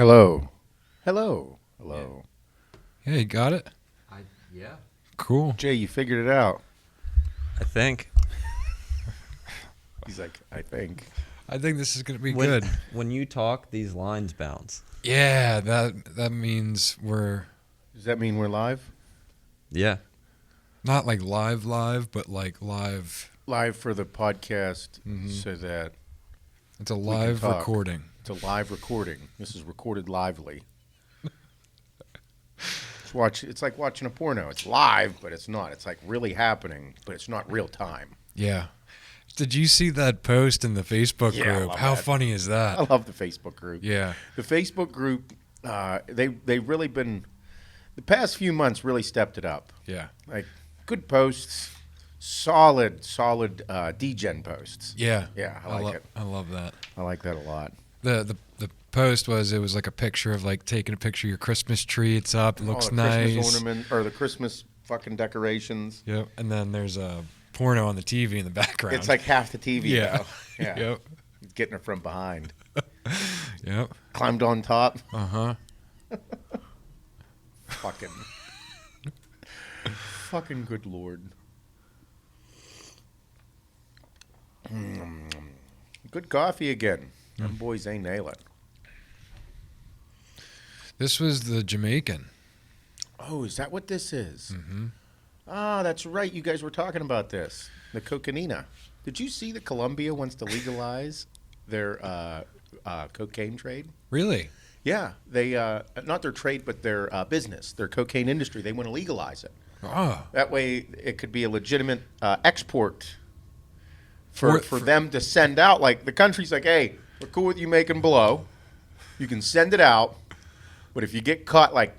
Hello. Hello. Hello. Hey, got it? Yeah. Cool. Jay, you figured it out. I think. He's like, I think. I think this is going to be good. When you talk, these lines bounce. Yeah, that means we're Does that mean we're live? Yeah. not like live, but like live. Live for the podcast so that It's a can live talk. recording. it's a live recording. This is recorded lively. It's like watching a porno. It's live, but it's not. It's like really happening, but it's not real time. Yeah. Did you see that post in the Facebook Yeah, I group? love How that. funny is that? I love the Facebook group. Yeah. The Facebook group, they've really been, the past few months really stepped it up. Yeah. Like, good posts, solid degen posts. Yeah. Yeah, I like it. I love that. I like that a lot. The post was like a picture of like taking a picture of your Christmas tree. It's up. It looks the nice. Christmas ornament, or the Christmas fucking decorations. Yep. And then there's a porno on the TV in the background. It's like half the TV. Yeah. Now. Yeah. Yep. Getting it from behind. Yep. Climbed on top. Uh-huh. Fucking good Lord. Good coffee again. Them boys, they nail it. This was the Jamaican. Oh, is that what this is? Mm-hmm. Ah, that's right. You guys were talking about this. The cocainina. Did you see that Colombia wants to legalize their cocaine trade? Really? Yeah. They, not their trade, but their business, their cocaine industry. They want to legalize it. Oh. That way it could be a legitimate export for them to send out. Like, the country's like, hey, we're cool with you making blow. You can send it out. But if you get caught, like,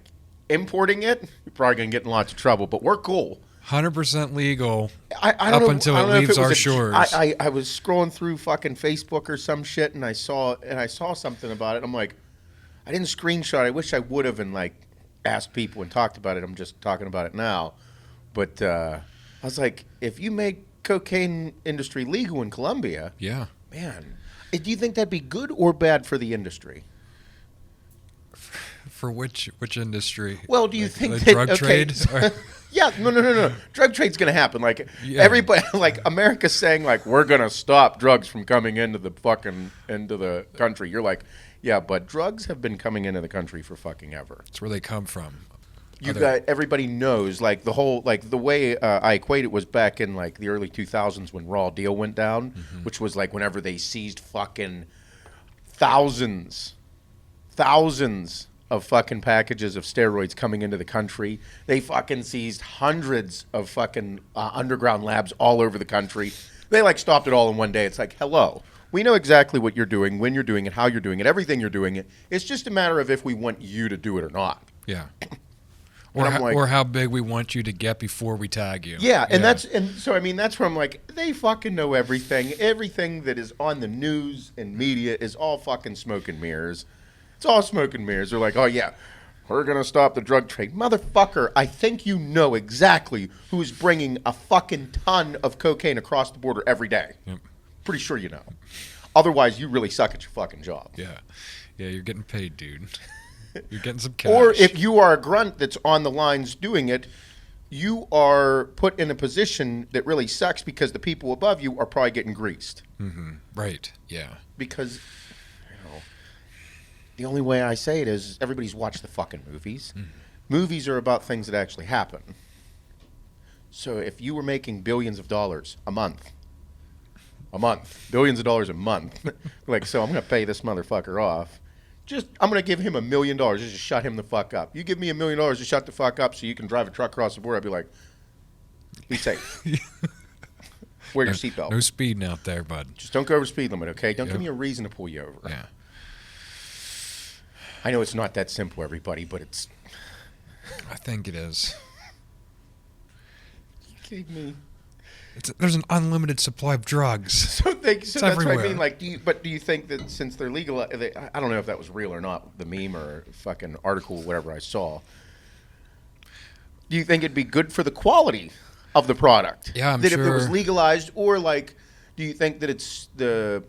importing it, you're probably going to get in lots of trouble. But we're cool. 100% legal I don't know, until I don't it know if leaves was our a- shores. I was scrolling through fucking Facebook or some shit, and I saw something about it. I'm like, I didn't screenshot. I wish I would have and like asked people and talked about it. I'm just talking about it now. But I was like, if you make cocaine industry legal in Colombia, Yeah. man, do you think that'd be good or bad for the industry? For which industry? Well, do you Like think the that drug trade? Or- Yeah, no. Drug trade's gonna happen. Like Yeah. everybody, like America's saying, like we're gonna stop drugs from coming into the country. You're like, yeah, but drugs have been coming into the country for fucking ever. That's where they come from. You got everybody knows, like the whole, like the way I equate it was back in like the early 2000s when Raw Deal went down, which was like whenever they seized fucking thousands of fucking packages of steroids coming into the country. They fucking seized hundreds of fucking underground labs all over the country. They like stopped it all in one day. It's like, hello, we know exactly what you're doing, when you're doing it, how you're doing it, everything you're doing it. It's just a matter of if we want you to do it or not. Yeah. And I'm like- Or how big we want you to get before we tag you. Yeah, and so I mean that's where I'm like, they fucking know everything. Everything that is on the news and media is all fucking smoke and mirrors. It's all smoke and mirrors. They're like, oh yeah, we're gonna stop the drug trade, motherfucker. I think you know exactly who is bringing a fucking ton of cocaine across the border every day. Yep. Pretty sure you know. Otherwise, you really suck at your fucking job. Yeah. Yeah, you're getting paid, dude. You're getting some cash. Or if you are a grunt that's on the lines doing it, you are put in a position that really sucks because the people above you are probably getting greased. Mm-hmm. Right. Yeah. Because, you know, the only way I say it is everybody's watched the fucking movies. Movies are about things that actually happen. So if you were making billions of dollars a month, billions of dollars a month, like, so I'm going to pay this motherfucker off. I'm going to give him $1 million just to shut him the fuck up. You give me $1 million to shut the fuck up so you can drive a truck across the border, I'd be like, be safe. Wear your seatbelt. No speeding out there, bud. Just don't go over the speed limit, okay? Don't Yep. give me a reason to pull you over. Yeah. I know it's not that simple, everybody, but it's... I think it is. You kidding me? There's an unlimited supply of drugs. So that's everywhere. what I mean. Like, do you think that since they're legal, I don't know if that was real or not, the meme or fucking article, whatever I saw. Do you think it'd be good for the quality of the product? Yeah, I'm that sure. If it was legalized, or like, do you think that it's better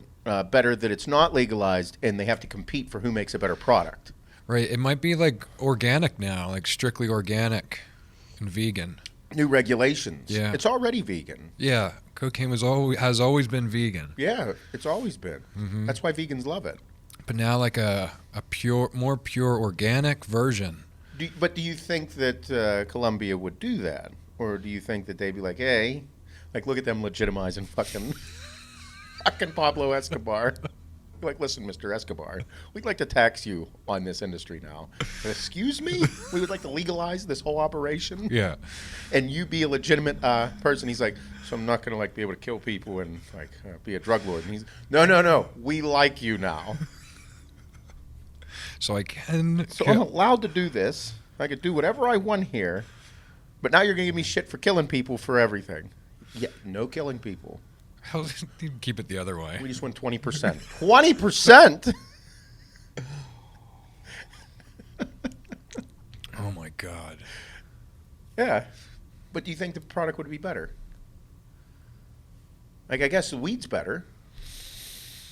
that it's not legalized and they have to compete for who makes a better product? Right. It might be like organic now, like strictly organic and vegan. New regulations. Yeah. It's already vegan. Yeah. Cocaine has always been vegan. Yeah, it's always been. Mm-hmm. That's why vegans love it. But now like a more pure organic version. But do you think that Colombia would do that? Or do you think that they'd be like, hey, like, look at them legitimizing fucking Pablo Escobar. Like, listen, Mr. Escobar, we'd like to tax you on this industry now. But excuse me? We would like to legalize this whole operation? Yeah. And you be a legitimate person. He's like, so I'm not going to, like, be able to kill people and, like, be a drug lord. And he's, no. We like you now. So I can... So I'm allowed to do this. I could do whatever I want here. But now you're going to give me shit for killing people for everything. Yeah, no killing people. Hell, you keep it the other way. We just won 20%. 20%? Oh, my God. Yeah. But do you think the product would be better? Like, I guess the weed's better.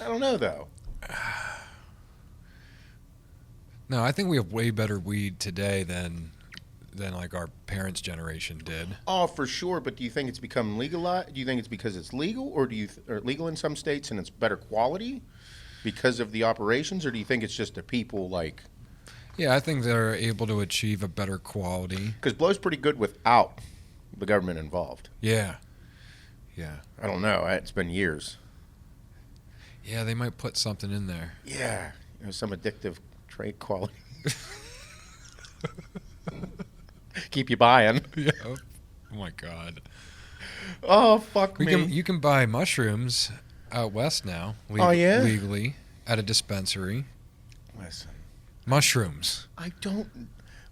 I don't know, though. No, I think we have way better weed today than like our parents' generation did. Oh, for sure. But do you think it's become legalized? Do you think it's because it's legal, or or legal in some states and it's better quality because of the operations, or do you think it's just the people like? Yeah, I think they're able to achieve a better quality. Because blow's pretty good without the government involved. Yeah. I don't know. It's been years. Yeah, they might put something in there. Yeah, some addictive trait quality. Keep you buying. Yeah. Oh my God. Oh, fuck me. You can buy mushrooms out west now. Legally at a dispensary. Listen. Mushrooms.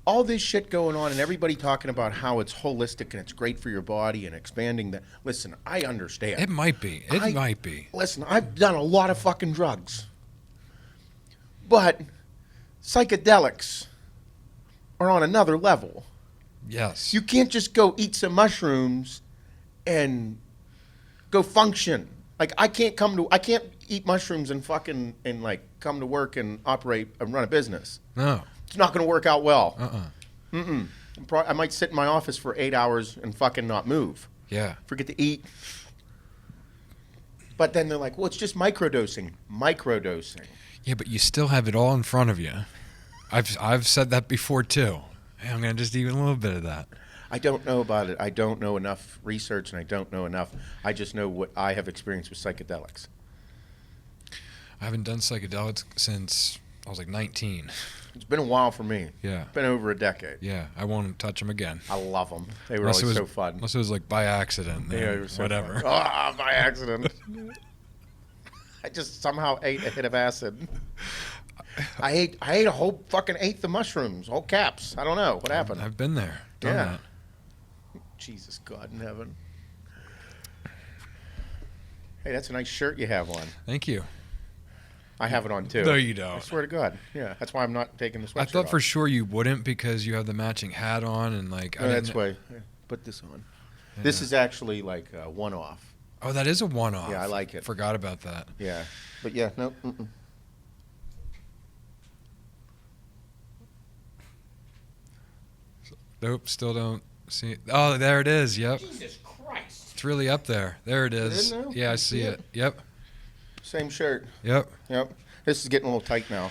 All this shit going on and everybody talking about how it's holistic and it's great for your body and expanding that. Listen, I understand. It might be. It might be. Listen, I've done a lot of fucking drugs. But psychedelics are on another level. Yes. You can't just go eat some mushrooms and go function. Like, I can't eat mushrooms and fucking and like come to work and operate and run a business. No. It's not going to work out well. Uh-uh. I might sit in my office for 8 hours and fucking not move. Yeah. Forget to eat. But then they're like, well, it's just microdosing. Microdosing. Yeah, but you still have it all in front of you. I've said that before too. Hey, I'm going to just eat a little bit of that. I don't know about it. I don't know enough research, and I don't know enough. I just know what I have experienced with psychedelics. I haven't done psychedelics since I was like 19. It's been a while for me. Yeah. It's been over a decade. Yeah, I won't touch them again. I love them. They were always so fun. Unless it was like by accident. Yeah, it was so whatever. Fun. By accident. I just somehow ate a hit of acid. I ate a whole fucking eighth of mushrooms, whole caps. I don't know what happened. I've been there. Done that. Jesus, God in heaven. Hey, that's a nice shirt you have on. Thank you. I have it on too. No, you don't. I swear to God. Yeah, that's why I'm not taking the sweatshirt I thought off. for sure you wouldn't because you have the matching hat on and like. No, that's why. Yeah, put this on. Yeah. This is actually like a one-off. Oh, that is a one-off. Yeah, I like it. Forgot about that. Yeah, but yeah, no. Nope, still don't see it. Oh, there it is. Yep. Jesus Christ. It's really up there. There it is. It is now? Yeah, I see it. Yep. Same shirt. Yep. Yep. This is getting a little tight now.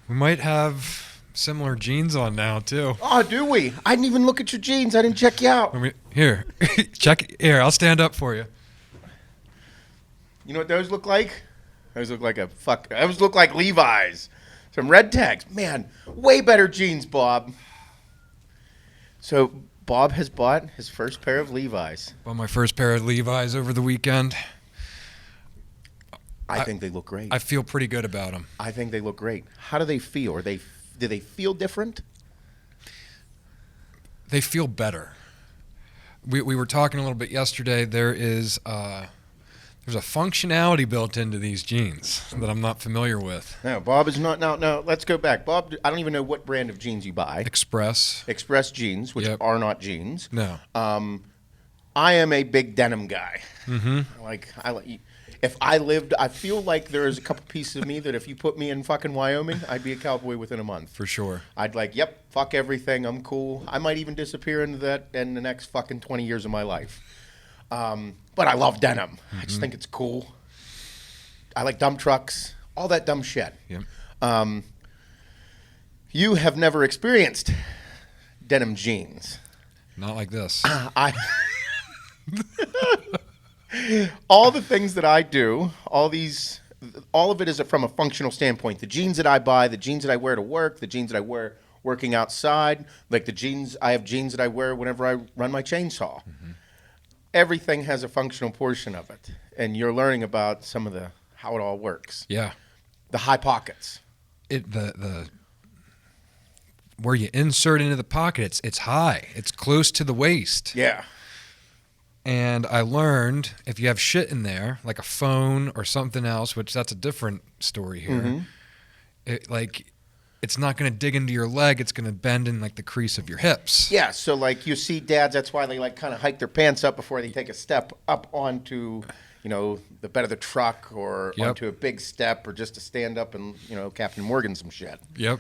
We might have similar jeans on now too. Oh, do we? I didn't even look at your jeans. I didn't check you out. Here, check. Here, I'll stand up for you. You know what those look like? Those look like those look like Levi's. Some red tags. Man, way better jeans, Bob. So Bob has bought his first pair of Levi's. Bought my first pair of Levi's over the weekend. I think they look great. I feel pretty good about them. I think they look great. How do they feel? Do they feel different? They feel better. We were talking a little bit yesterday. There's a functionality built into these jeans that I'm not familiar with. No, Bob is not. No, let's go back. Bob, I don't even know what brand of jeans you buy. Express jeans, which are not jeans. No. I am a big denim guy. Mm-hmm. I like If I lived, I feel like there is a couple pieces of me that if you put me in fucking Wyoming, I'd be a cowboy within a month. For sure. I'd like, yep, fuck everything. I'm cool. I might even disappear into that in the next fucking 20 years of my life. But I love denim. I just think it's cool. I like dump trucks, all that dumb shit. Yep. You have never experienced denim jeans. Not like this. All the things that I do, all of it is from a functional standpoint. The jeans that I buy, the jeans that I wear to work, the jeans that I wear working outside, like I have jeans that I wear whenever I run my chainsaw. Mm-hmm. Everything has a functional portion of it, and you're learning about how it all works. Yeah. The high pockets. The where you insert into the pocket, it's high. It's close to the waist. Yeah. And I learned if you have shit in there, like a phone or something else, which that's a different story here, it's not going to dig into your leg. It's going to bend in like the crease of your hips. Yeah, so like you see dads, that's why they like kind of hike their pants up before they take a step up onto, the bed of the truck or onto a big step or just to stand up and, Captain Morgan some shit. Yep.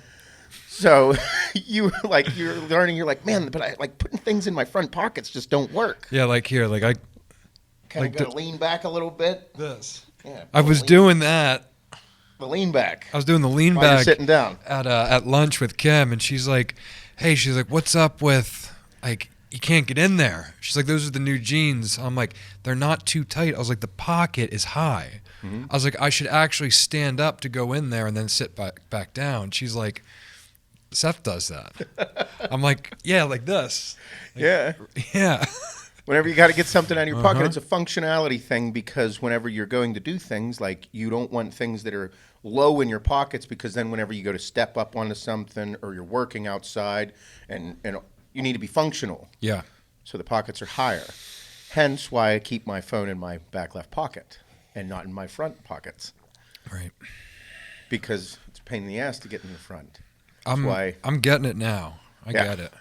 So you're learning, you're like, man, but I like putting things in my front pockets just don't work. Yeah, like here, like I kind of got to lean back a little bit. This. Yeah. I was doing that. The lean back. I was doing the lean while you're back sitting down at lunch with Kim, and she's like, what's up with like you can't get in there? She's like, those are the new jeans. I'm like, they're not too tight. I was like, the pocket is high. Mm-hmm. I was like, I should actually stand up to go in there and then sit back down. She's like, Seth does that. I'm like, yeah, like this. Like, yeah. Whenever you got to get something out of your pocket, it's a functionality thing because whenever you're going to do things, like you don't want things that are low in your pockets because then whenever you go to step up onto something or you're working outside and you need to be functional. Yeah. So the pockets are higher. Hence why I keep my phone in my back left pocket and not in my front pockets. Right. Because it's a pain in the ass to get in the front. I'm getting it now. I get it.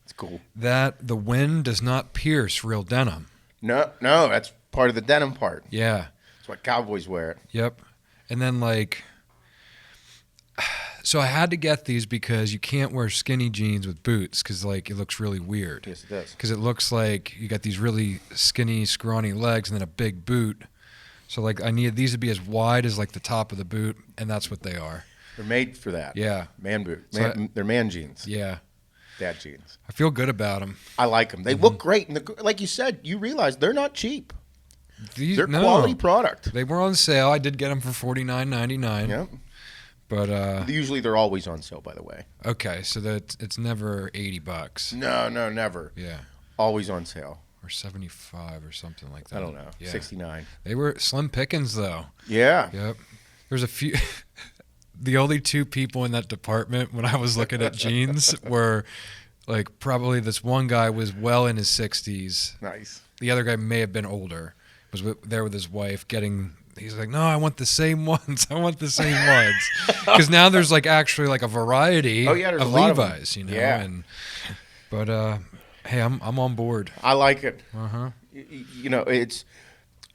It's cool. That the wind does not pierce real denim. No, that's part of the denim part. Yeah. That's why cowboys wear it. Yep. And then so I had to get these because you can't wear skinny jeans with boots because it looks really weird. Yes, it does. Because it looks like you got these really skinny, scrawny legs and then a big boot. So I needed these to be as wide as the top of the boot, and that's what they are. They're made for that. Yeah. Man boots. They're man jeans. Yeah. Dad jeans. I feel good about them. I like them. They look great. And like you said, you realize they're not cheap. They're quality product. They were on sale. I did get them for $49.99. Yep. But usually they're always on sale, by the way. Okay, so it's never $80. No, never. Yeah. Always on sale. Or 75 or something like that. I don't know. Yeah. 69. They were slim pickings though. Yeah. Yep. There's a few. The only two people in that department when I was looking at jeans were probably this one guy was well in his 60s. Nice. The other guy may have been older. Was there with his wife he's like, no, I want the same ones. I want the same ones. Because now there's actually a variety of Levi's, Yeah. But hey, I'm on board. I like it. Uh-huh.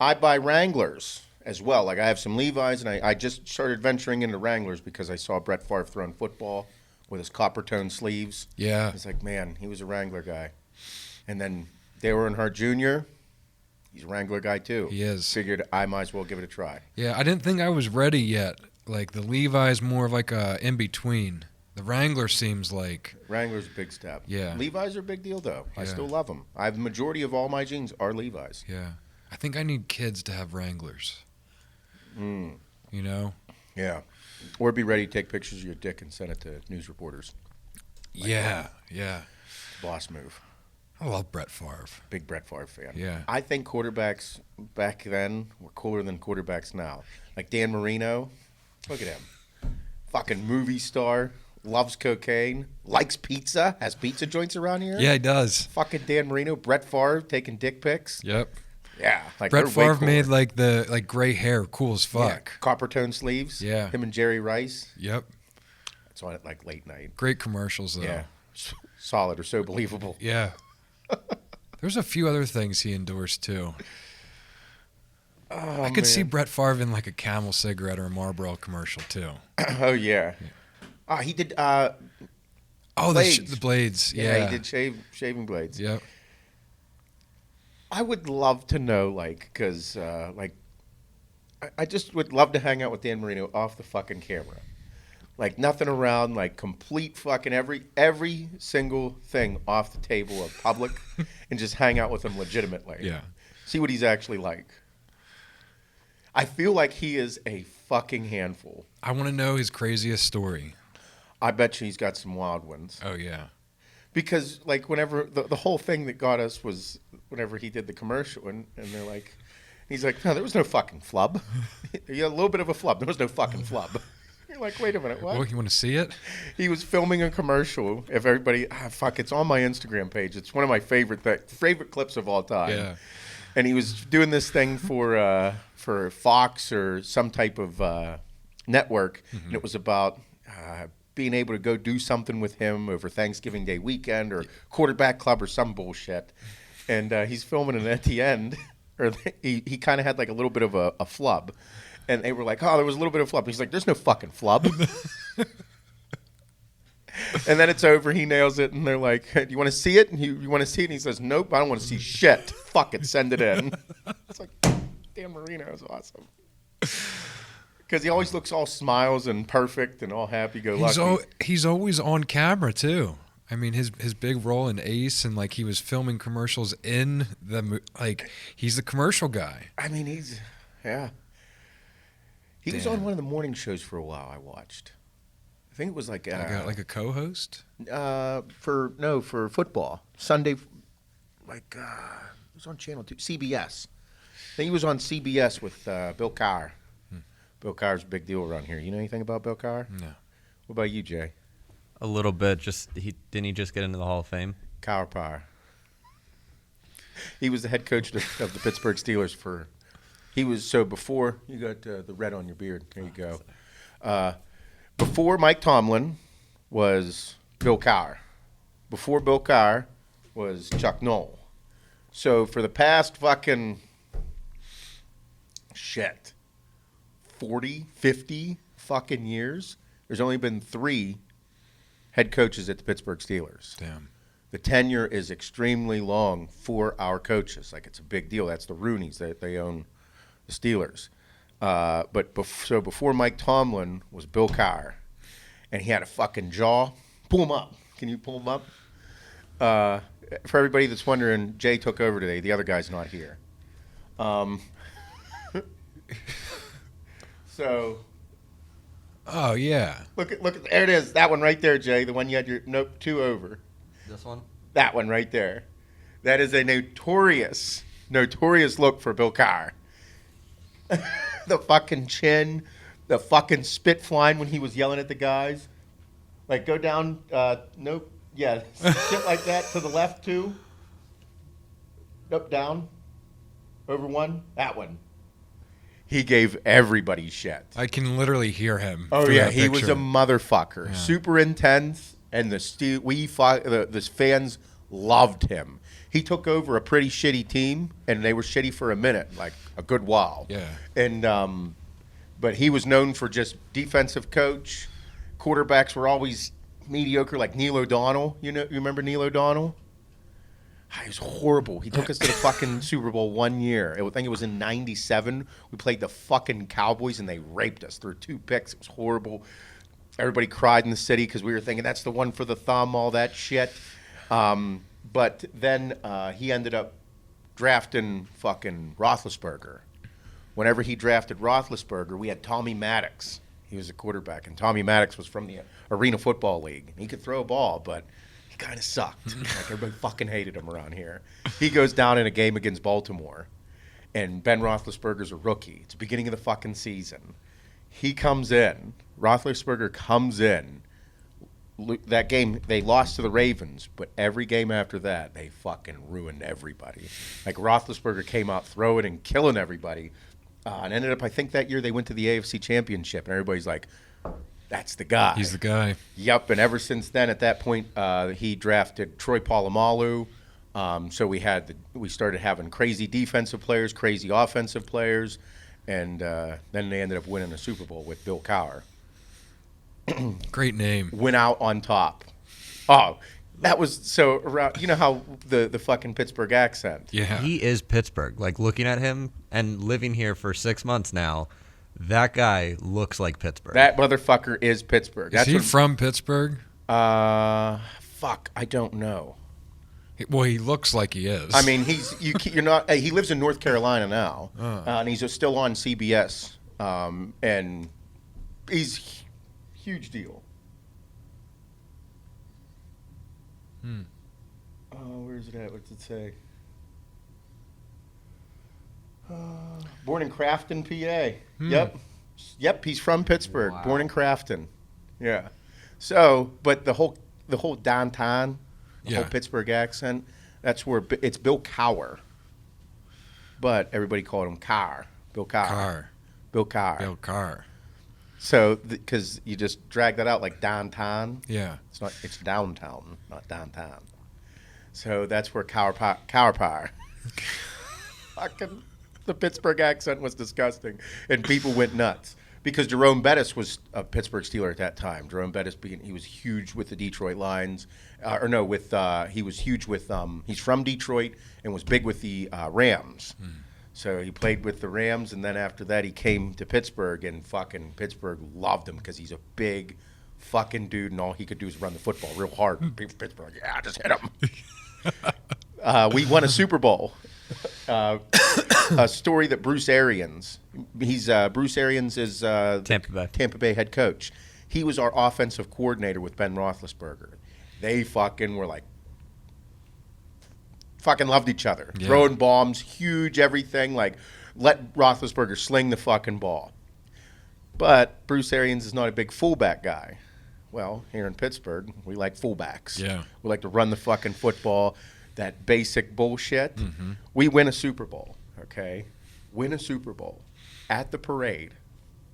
I buy Wranglers as well. I have some Levi's, and I just started venturing into Wranglers because I saw Brett Favre throwing football with his copper tone sleeves. Yeah. It's like, man, he was a Wrangler guy. And then Dale Earnhardt Jr., he's a Wrangler guy too. He is. Figured I might as well give it a try. Yeah, I didn't think I was ready yet. The Levi's more of a in-between. The Wrangler seems like... Wrangler's a big step. Yeah. Levi's are a big deal, though. Yeah. I still love them. The majority of all my jeans are Levi's. Yeah. I think I need kids to have Wranglers. Yeah. Or be ready to take pictures of your dick and send it to news reporters. Yeah. Boss move. I love Brett Favre. Big Brett Favre fan. Yeah. I think quarterbacks back then were cooler than quarterbacks now. Like Dan Marino. Look at him. Fucking movie star. Loves cocaine. Likes pizza. Has pizza joints around here. Yeah, he does. Fucking Dan Marino. Brett Favre taking dick pics. Yep. Yeah. Brett Favre made the gray hair cool as fuck. Yeah. Copper tone sleeves. Yeah. Him and Jerry Rice. Yep. It's on at late night. Great commercials though. Yeah. Solid or so believable. Yeah. There's a few other things he endorsed too. Oh, I could see man. Brett Favre in like a Camel cigarette or a Marlboro commercial too. Oh yeah. He did. Oh, Blades. the blades. Yeah. He did shaving blades. Yep. I would love to know, because I just would love to hang out with Dan Marino off the fucking camera. Like nothing around, like complete fucking every single thing off the table of public, and just hang out with him legitimately. Yeah. See what he's actually like. I feel like he is a fucking handful. I want to know his craziest story. I bet you he's got some wild ones. Oh yeah. Because whenever the whole thing that got us was whenever he did the commercial, and they're like, he's like, no, there was no fucking flub. You had a little bit of a flub. There was no fucking flub. You're like, wait a minute, what? Well, you want to see it? He was filming a commercial. If everybody, it's on my Instagram page. It's one of my favorite clips of all time. Yeah. And he was doing this thing for Fox or some type of network, and it was about being able to go do something with him over Thanksgiving Day weekend or quarterback club or some bullshit. And he's filming it at the end, or he kind of had like a little bit of a flub. And they were like, oh, there was a little bit of flub. He's like, there's no fucking flub. And then it's over. He nails it. And they're like, do you want to see it? And you want to see it? And he says, nope, I don't want to see shit. Fuck it. Send it in. It's like, Dan Marino is awesome. Because he always looks all smiles and perfect and all happy-go-lucky. He's always on camera, too. I mean, his big role in Ace, and like he was filming commercials in he's the commercial guy. I mean, he was on one of the morning shows for a while I watched. I think it was like a co-host? for football. Sunday, it was on Channel 2, CBS. I think he was on CBS with Bill Cowher. Bill Cowher's a big deal around here. You know anything about Bill Cowher? No. What about you, Jay? A little bit. Didn't he just get into the Hall of Fame? Cowher Power. He was the head coach of the Pittsburgh Steelers before you got the red on your beard. There you go. Before Mike Tomlin was Bill Cowher. Before Bill Cowher was Chuck Noll. So for the past fucking 40, 50 fucking years, there's only been 3 head coaches at the Pittsburgh Steelers. Damn. The tenure is extremely long for our coaches. Like, it's a big deal. That's the Rooneys. They own the Steelers. So before Mike Tomlin was Bill Cowher, and he had a fucking jaw. Pull him up. Can you pull him up? For everybody that's wondering, Jay took over today. The other guy's not here. So. Oh yeah. Look at there it is. That one right there, Jay. The one you had your 2 over. This one? That one right there. That is a notorious look for Bill Cowher. The fucking chin, the fucking spit flying when he was yelling at the guys. Like, go down, nope, yeah, shit like that to the left, too. Nope, down, over one, that one. He gave everybody shit. I can literally hear him. Oh, through yeah, that he was picture. a motherfucker. Yeah. Super intense, and the fans loved him. He took over a pretty shitty team, and they were shitty for a minute, like a good while. Yeah. And but he was known for just defensive coach. Quarterbacks were always mediocre, like Neil O'Donnell. You remember Neil O'Donnell? He was horrible. He took us to the fucking Super Bowl one year. I think it was in '97. We played the fucking Cowboys, and they raped us through 2 picks. It was horrible. Everybody cried in the city because we were thinking that's the one for the thumb, all that shit. But then he ended up drafting fucking Roethlisberger. Whenever he drafted Roethlisberger, we had Tommy Maddox. He was a quarterback, and Tommy Maddox was from the Arena Football League. He could throw a ball, but he kind of sucked. Like, everybody fucking hated him around here. He goes down in a game against Baltimore, and Ben Roethlisberger's a rookie. It's the beginning of the fucking season. He comes in. Roethlisberger comes in. That game, they lost to the Ravens, but every game after that, they fucking ruined everybody. Like, Roethlisberger came out throwing and killing everybody, and ended up, I think that year they went to the AFC Championship, and everybody's like, that's the guy. He's the guy. Yep, and ever since then, at that point, he drafted Troy Polamalu, So we started having crazy defensive players, crazy offensive players, and then they ended up winning a Super Bowl with Bill Cowher. Great name. Went out on top. Oh, that was so around. You know how the fucking Pittsburgh accent. Yeah. He is Pittsburgh. Like, looking at him and living here for 6 months now, that guy looks like Pittsburgh. That motherfucker is Pittsburgh. Is he from Pittsburgh? Fuck, I don't know. Well, he looks like he is. I mean, you're not. He lives in North Carolina now, and he's still on CBS, and he's huge deal. Where is it at? What's it say? Born in Crafton, PA. Yep. He's from Pittsburgh. Wow. Born in Crafton. Yeah. So, but the whole downtown, the whole Pittsburgh accent. That's where it's Bill Cowher. But everybody called him Carr. Bill Cowher. Bill Cowher. Bill Carr. So, because you just drag that out like downtown. Yeah. It's downtown, not downtown. So that's where Cowher. Fucking, the Pittsburgh accent was disgusting, and people went nuts because Jerome Bettis was a Pittsburgh Steeler at that time. Jerome Bettis he was huge with the Detroit Lions, he was huge with he's from Detroit and was big with the Rams. So he played with the Rams, and then after that he came to Pittsburgh, and fucking Pittsburgh loved him because he's a big fucking dude, and all he could do is run the football real hard. People Pittsburgh, yeah, just hit him. We won a Super Bowl. A story that Bruce Arians is Tampa Bay head coach. He was our offensive coordinator with Ben Roethlisberger. They fucking were like fucking loved each other. Yeah. Throwing bombs, huge everything, like let Roethlisberger sling the fucking ball. But Bruce Arians is not a big fullback guy. Well, here in Pittsburgh, we like fullbacks. Yeah. We like to run the fucking football, that basic bullshit. We win a Super Bowl, okay? Win a Super Bowl at the parade,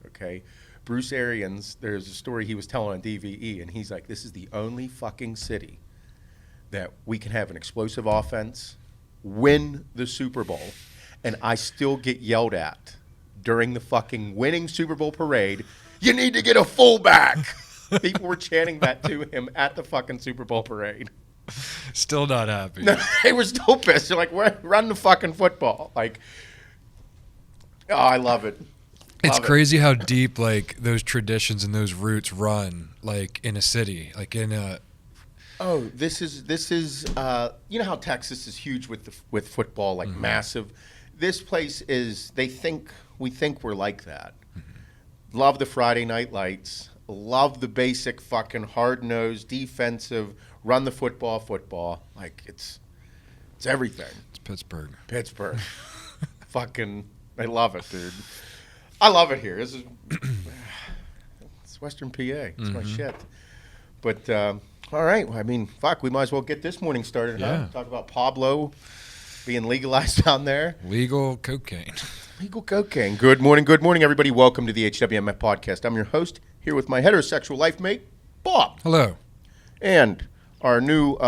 okay? Bruce Arians, there's a story he was telling on DVE, and he's like, this is the only fucking city that we can have an explosive offense, win the Super Bowl, and I still get yelled at during the fucking winning Super Bowl parade, you need to get a fullback. People were chanting that to him at the fucking Super Bowl parade. Still not happy. No, they were still pissed. They're like, run the fucking football. Like, oh, I love it. It's crazy how deep like those traditions and those roots run like in a city, like in a. Oh, this is you know how Texas is huge with football, like massive. This place is. We think we're like that. Love the Friday night lights. Love the basic fucking hard-nosed defensive run the football. Like it's everything. It's Pittsburgh. Fucking, I love it, dude. I love it here. It's Western PA. It's my shit. But all right. Well, I mean, fuck. We might as well get this morning started. Yeah. Huh? Talk about Pablo being legalized down there. Legal cocaine. Legal cocaine. Good morning, everybody. Welcome to the HWMF Podcast. I'm your host here with my heterosexual life mate, Bob. Hello. And our new IT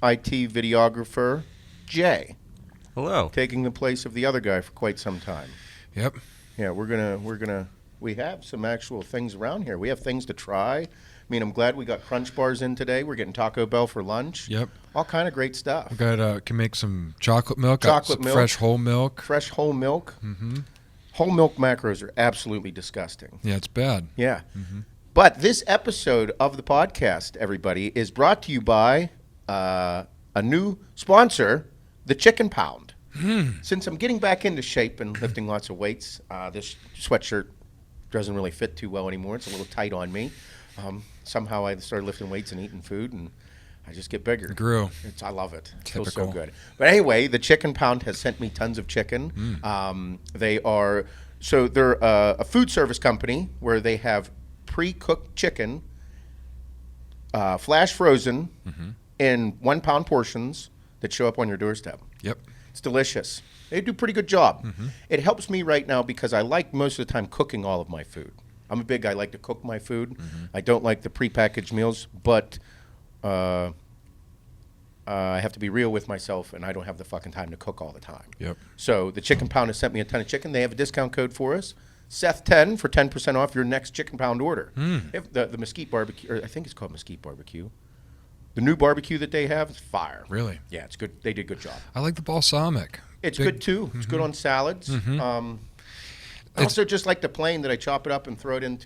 videographer, Jay. Hello. Taking the place of the other guy for quite some time. Yep. Yeah, we have some actual things around here. We have things to try. I mean, I'm glad we got Crunch Bars in today. We're getting Taco Bell for lunch. Yep. All kind of great stuff. We got can make some chocolate milk. Chocolate milk. Fresh whole milk. Fresh whole milk. Whole milk macros are absolutely disgusting. Yeah, it's bad. Yeah. But this episode of the podcast, everybody, is brought to you by a new sponsor, the Chicken Pound. Since I'm getting back into shape and lifting lots of weights, this sweatshirt doesn't really fit too well anymore. It's a little tight on me. Somehow I started lifting weights and eating food, and I just get bigger. Grew. I love it. It feels so Typical. good. But anyway, the Chicken Pound has sent me tons of chicken. They're a food service company where they have pre-cooked chicken, flash frozen in 1 pound portions that show up on your doorstep. Yep. It's delicious. They do a pretty good job. It helps me right now because I like most of the time cooking all of my food. I'm a big guy. I like to cook my food. I don't like the prepackaged meals, but I I have to be real with myself, and I don't have the fucking time to cook all the time. Yep. So the Chicken Pound has sent me a ton of chicken. They have a discount code for us, Seth10 for 10% off your next Chicken Pound order. If the Mesquite Barbecue, or I think it's called Mesquite Barbecue. The new barbecue that they have is fire. Really? Yeah, it's good. They did a good job. I like the balsamic. It's good too. It's good on salads. I also just like the plain that I chop it up and throw it in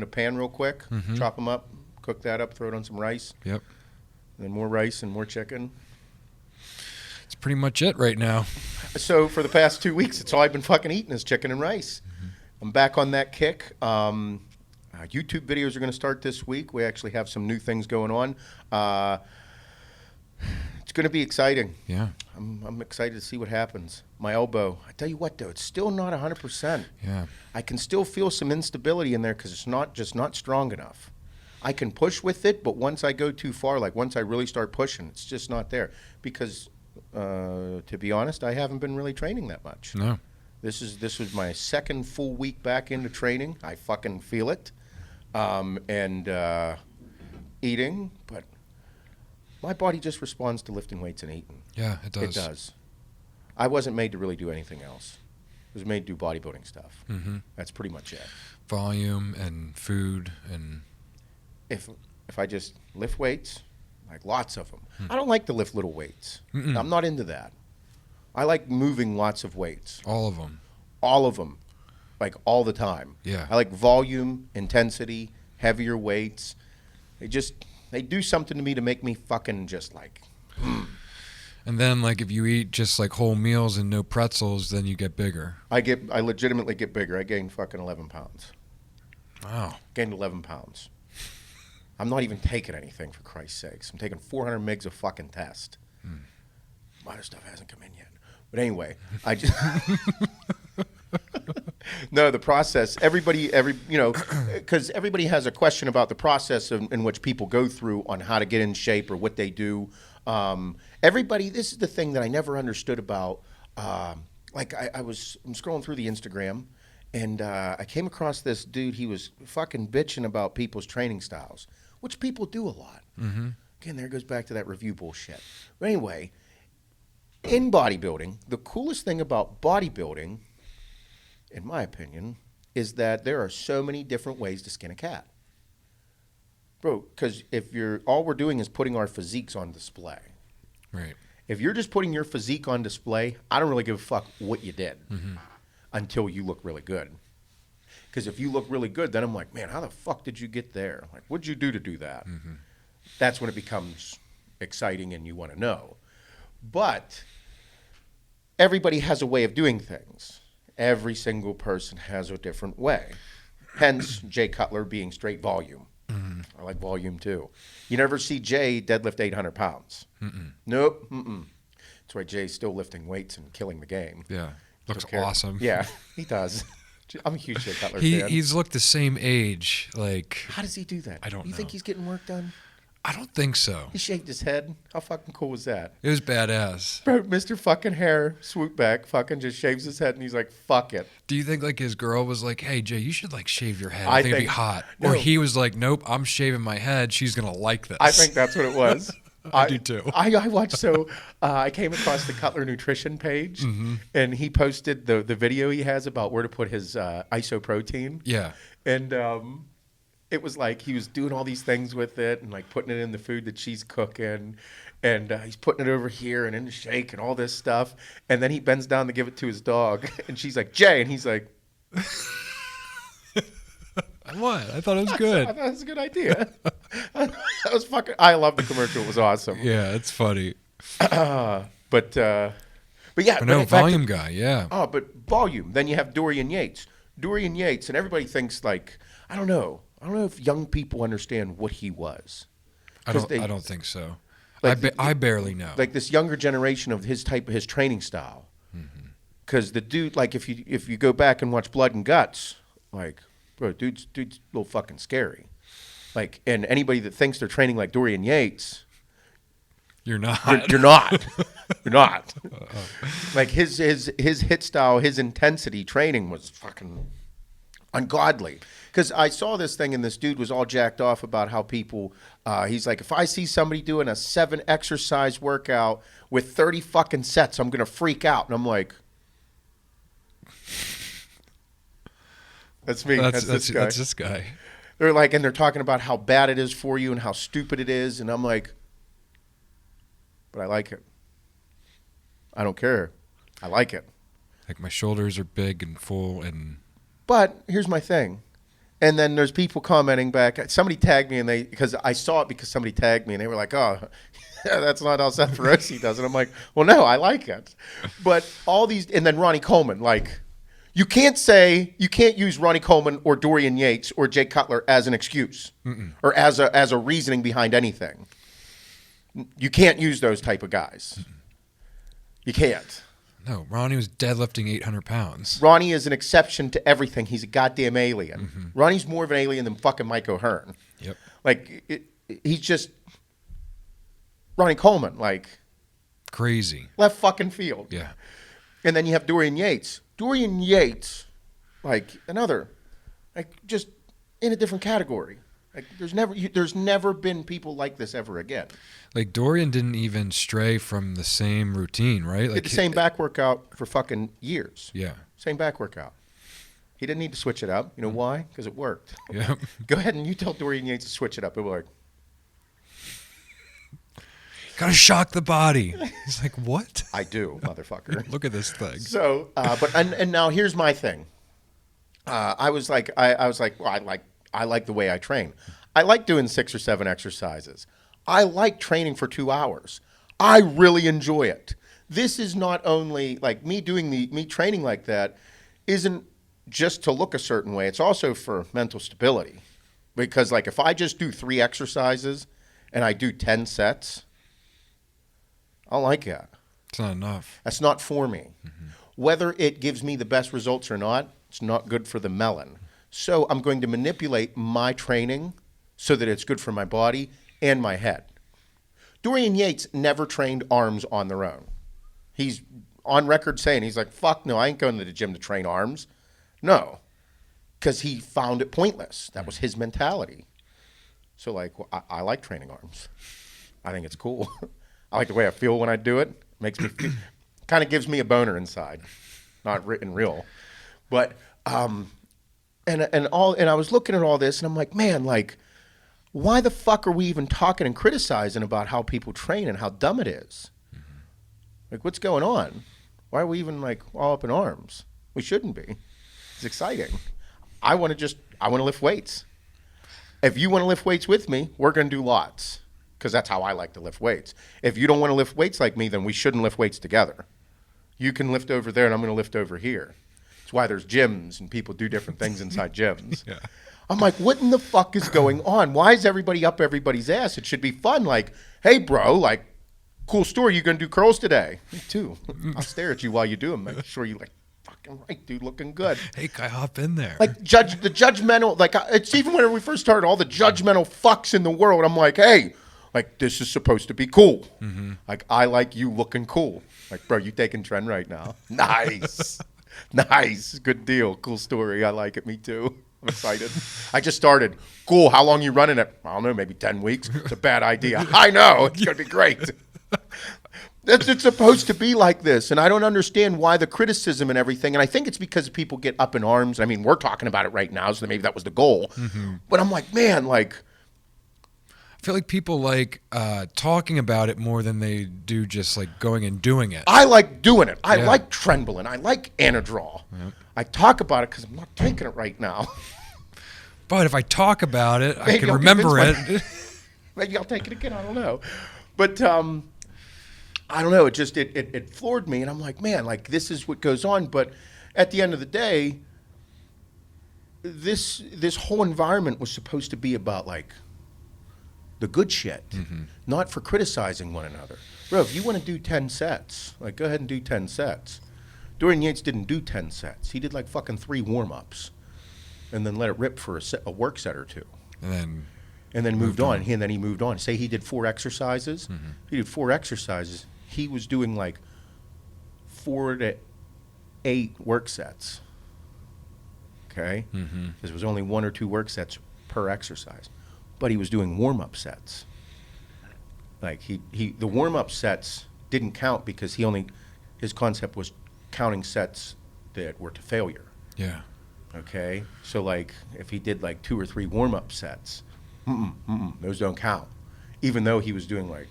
a pan real quick. Chop them up, cook that up, throw it on some rice. Yep. And then more rice and more chicken. It's pretty much it right now. So for the past 2 weeks, it's all I've been fucking eating is chicken and rice. I'm back on that kick. YouTube videos are going to start this week. We actually have some new things going on. It's going to be exciting. Yeah. I'm excited to see what happens. My elbow, I tell you what, though, it's still not 100%. Yeah. I can still feel some instability in there because it's not strong enough. I can push with it, but once I go too far, like once I really start pushing, it's just not there. Because, to be honest, I haven't been really training that much. No. This was my second full week back into training. I fucking feel it. Eating, but my body just responds to lifting weights and eating. Yeah, it does. It does. I wasn't made to really do anything else. I was made to do bodybuilding stuff. That's pretty much it. Volume and food and... If I just lift weights, like lots of them. I don't like to lift little weights. I'm not into that. I like moving lots of weights. All of them. All of them. Like all the time. Yeah. I like volume, intensity, heavier weights. They do something to me to make me fucking just like... And then, like, if you eat just, like, whole meals and no pretzels, then you get bigger. I legitimately get bigger. I gained fucking 11 pounds. Wow. Gained 11 pounds. I'm not even taking anything, for Christ's sakes. I'm taking 400 mgs of fucking test. A lot of stuff hasn't come in yet. But anyway, I just... No, the process, because everybody has a question about the process in which people go through on how to get in shape or what they do. This is the thing that I never understood about. I'm scrolling through the Instagram, and I came across this dude. He was fucking bitching about people's training styles, which people do a lot. Again, there goes back to that review bullshit. But anyway, in bodybuilding, the coolest thing about bodybuilding, in my opinion, is that there are so many different ways to skin a cat. Bro, because all we're doing is putting our physiques on display. Right. If you're just putting your physique on display, I don't really give a fuck what you did until you look really good. Because if you look really good, then I'm like, man, how the fuck did you get there? Like, what'd you do to do that? That's when it becomes exciting and you want to know. But everybody has a way of doing things. Every single person has a different way. Hence, Jay Cutler being straight volume. I like volume too. You never see Jay deadlift 800 pounds. Nope. That's why Jay's still lifting weights and killing the game. Yeah. Looks awesome. Yeah, he does. I'm a huge Jay Cutler fan. He's looked the same age. Like, how does he do that? I don't know. You think he's getting work done? I don't think so. He shaved his head. How fucking cool was that? It was badass. Bro, Mr. fucking Hair Swoopback fucking just shaves his head and he's like, fuck it. Do you think like his girl was like, hey, Jay, you should like shave your head. I I think it'd be think- hot. no. Or he was like, nope, I'm shaving my head. She's going to like this. I think that's what it was. I do too. I watched, I came across the Cutler Nutrition page and he posted the video he has about where to put his isoprotein. Yeah. And it was like he was doing all these things with it and like putting it in the food that she's cooking. And he's putting it over here and in the shake and all this stuff. And then he bends down to give it to his dog. And she's like, Jay. And he's like, What? I thought it was good. I thought it was a good idea. That was fucking, I love the commercial. It was awesome. Yeah, it's funny. But yeah. But no, volume guy, yeah. Oh, but volume. Then you have Dorian Yates. Dorian Yates, and everybody thinks like, I don't know if young people understand what he was. I don't think so. Like I barely know. Like this younger generation of his training style. Because the dude, like if you go back and watch Blood and Guts, like, bro, dude's a little fucking scary. Like, and anybody that thinks they're training like Dorian Yates, you're not. You're not. You're not. Like his hit style, his intensity training was fucking ungodly. Because I saw this thing and this dude was all jacked off about how people, he's like, if I see somebody doing a 7 exercise workout with 30 fucking sets, I'm going to freak out. And I'm like, that's me. That's this guy. That's this guy. They're like, and they're talking about how bad it is for you and how stupid it is. And I'm like, but I like it. I don't care. I like it. Like my shoulders are big and full and... But here's my thing. And then there's people commenting back. Somebody tagged me, and because I saw it because somebody tagged me, and they were like, "Oh, that's not how Seth Feroce does it." I'm like, "Well, no, I like it." But all these, and then Ronnie Coleman, like, you can't use Ronnie Coleman or Dorian Yates or Jay Cutler as an excuse or as a reasoning behind anything. You can't use those type of guys. You can't. No, Ronnie was deadlifting 800 pounds. Ronnie is an exception to everything. He's a goddamn alien. Ronnie's more of an alien than fucking Mike O'Hearn. Yep. Like, he's just Ronnie Coleman, like. Crazy. Left fucking field. Yeah. And then you have Dorian Yates. Dorian Yates, like, just in a different category. Like, there's never been people like this ever again. Like, Dorian didn't even stray from the same routine, right? Like, Did the same back workout for fucking years. Yeah. Same back workout. He didn't need to switch it up. You know why? Because it worked. Yeah. Go ahead and you tell Dorian Yates to switch it up. It'll be like, gotta shock the body. He's like, what? I do, motherfucker. Look at this thing. So, and now here's my thing. I was like, well, I like the way I train. I like doing 6 or 7 exercises. I like training for 2 hours. I really enjoy it. This is not only like me training like that isn't just to look a certain way. It's also for mental stability. Because like if I just do 3 exercises and I do 10 sets, I don't like that. It's not enough. That's not for me. Whether it gives me the best results or not, it's not good for the melon. So I'm going to manipulate my training so that it's good for my body and my head. Dorian Yates never trained arms on their own. He's on record saying, he's like, fuck no, I ain't going to the gym to train arms. No, because he found it pointless. That was his mentality. So like, I like training arms. I think it's cool. I like the way I feel when I do it. Makes me feel, kind of gives me a boner inside, not written real. But and I was looking at all this, and I'm like, man, like, why the fuck are we even talking and criticizing about how people train and how dumb it is? Like, what's going on? Why are we even like all up in arms? We shouldn't be. It's exciting. I want to lift weights. If you want to lift weights with me, we're going to do lots. Because that's how I like to lift weights. If you don't want to lift weights like me, then we shouldn't lift weights together. You can lift over there, and I'm going to lift over here. It's why there's gyms, and people do different things inside gyms. Yeah. I'm like, what in the fuck is going on? Why is everybody up everybody's ass? It should be fun. Like, hey, bro, like, cool story. You going to do curls today? Me too. I'll stare at you while you do them. Make sure you like, fucking right, dude, looking good. Hey, can I hop in there? Like, the judgmental, like, it's even when we first started, all the judgmental fucks in the world. I'm like, hey, like, this is supposed to be cool. Like, I like you looking cool. Like, bro, you taking trend right now. Nice. Nice. Good deal. Cool story. I like it. Me too. I'm excited. I just started. Cool. How long you running it? I don't know. Maybe 10 weeks. It's a bad idea. I know. It's going to be great. It's supposed to be like this. And I don't understand why the criticism and everything. And I think it's because people get up in arms. I mean, we're talking about it right now, so maybe that was the goal. But I'm like, man, like, I feel like people like talking about it more than they do just like going and doing it. I like doing it. I like Trenbolin. I like Anadrol. Yep. I talk about it because I'm not taking it right now. But if I talk about it, I can remember it. Maybe I'll take it again. I don't know. But I don't know. It just it floored me, and I'm like, man, like this is what goes on. But at the end of the day, this whole environment was supposed to be about like the good shit, not for criticizing one another. Bro, if you want to do 10 sets, like go ahead and do 10 sets. Dorian Yates didn't do 10 sets. He did like fucking 3 warm-ups and then let it rip for a work set or 2. And then moved on. And then he moved on. Say he did 4 exercises. He did 4 exercises. He was doing like 4 to 8 work sets. okay? Because it was only 1 or 2 work sets per exercise. But he was doing warm-up sets. Like, the warm-up sets didn't count because his concept was counting sets that were to failure. Yeah. Okay? So, like, if he did, like, 2 or 3 warm-up sets, those don't count. Even though he was doing, like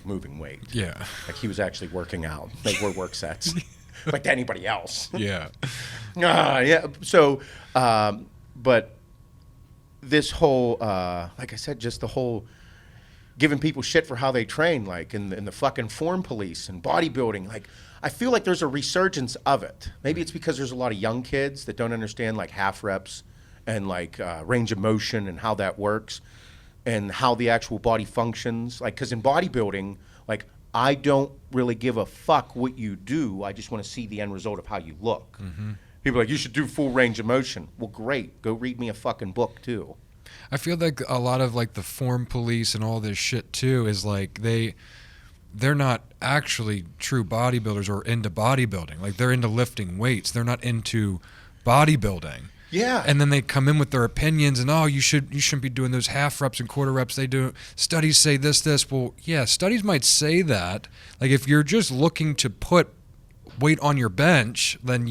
moving weight. Yeah. Like, he was actually working out. They were work sets. Like anybody else. Yeah. Yeah. So, but this whole, like I said, just the whole giving people shit for how they train, like in the fucking form police and bodybuilding. Like, I feel like there's a resurgence of it. Maybe it's because there's a lot of young kids that don't understand like half reps and like range of motion and how that works and how the actual body functions. Like, because in bodybuilding, like, I don't really give a fuck what you do. I just want to see the end result of how you look. People are like, you should do full range of motion. Well, great. Go read me a fucking book, too. I feel like a lot of like the form police and all this shit too is like they're not actually true bodybuilders or into bodybuilding. Like, they're into lifting weights. They're not into bodybuilding. Yeah. And then they come in with their opinions and, you shouldn't be doing those half reps and quarter reps. They do studies say this. Well, yeah, studies might say that. Like, if you're just looking to put weight on your bench, then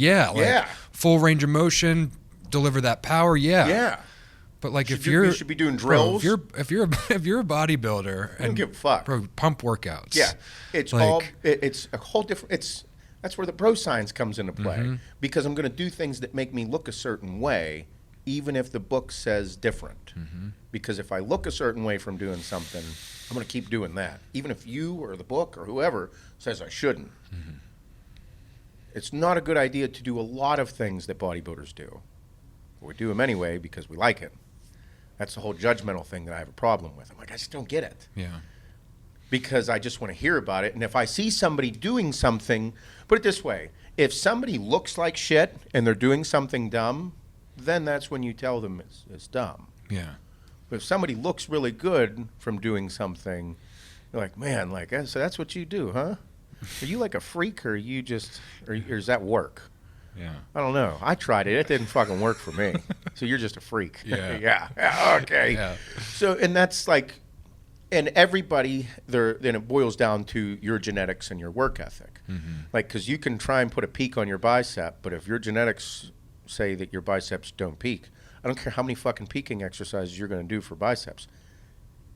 full range of motion, deliver that power, yeah. But like, you should be doing drills. Bro, if you're a bodybuilder, I don't give a fuck. Bro, pump workouts. Yeah, it's like, it's a whole different. That's where the bro science comes into play, because I'm going to do things that make me look a certain way, even if the book says different. Because if I look a certain way from doing something, I'm going to keep doing that, even if you or the book or whoever says I shouldn't. It's not a good idea to do a lot of things that bodybuilders do. But we do them anyway because we like it. That's the whole judgmental thing that I have a problem with. I'm like, I just don't get it. Yeah. Because I just want to hear about it. And if I see somebody doing something, put it this way, if somebody looks like shit and they're doing something dumb, then that's when you tell them it's dumb. Yeah. But if somebody looks really good from doing something, you're like, man, like, so that's what you do, huh? Are you like a freak, or are you just, or is that work? Yeah. I don't know. I tried it. It didn't fucking work for me. So you're just a freak. Yeah. Yeah. Okay. Yeah. So, and that's like, and everybody, then it boils down to your genetics and your work ethic. Like, because you can try and put a peak on your bicep, but if your genetics say that your biceps don't peak, I don't care how many fucking peaking exercises you're going to do for biceps.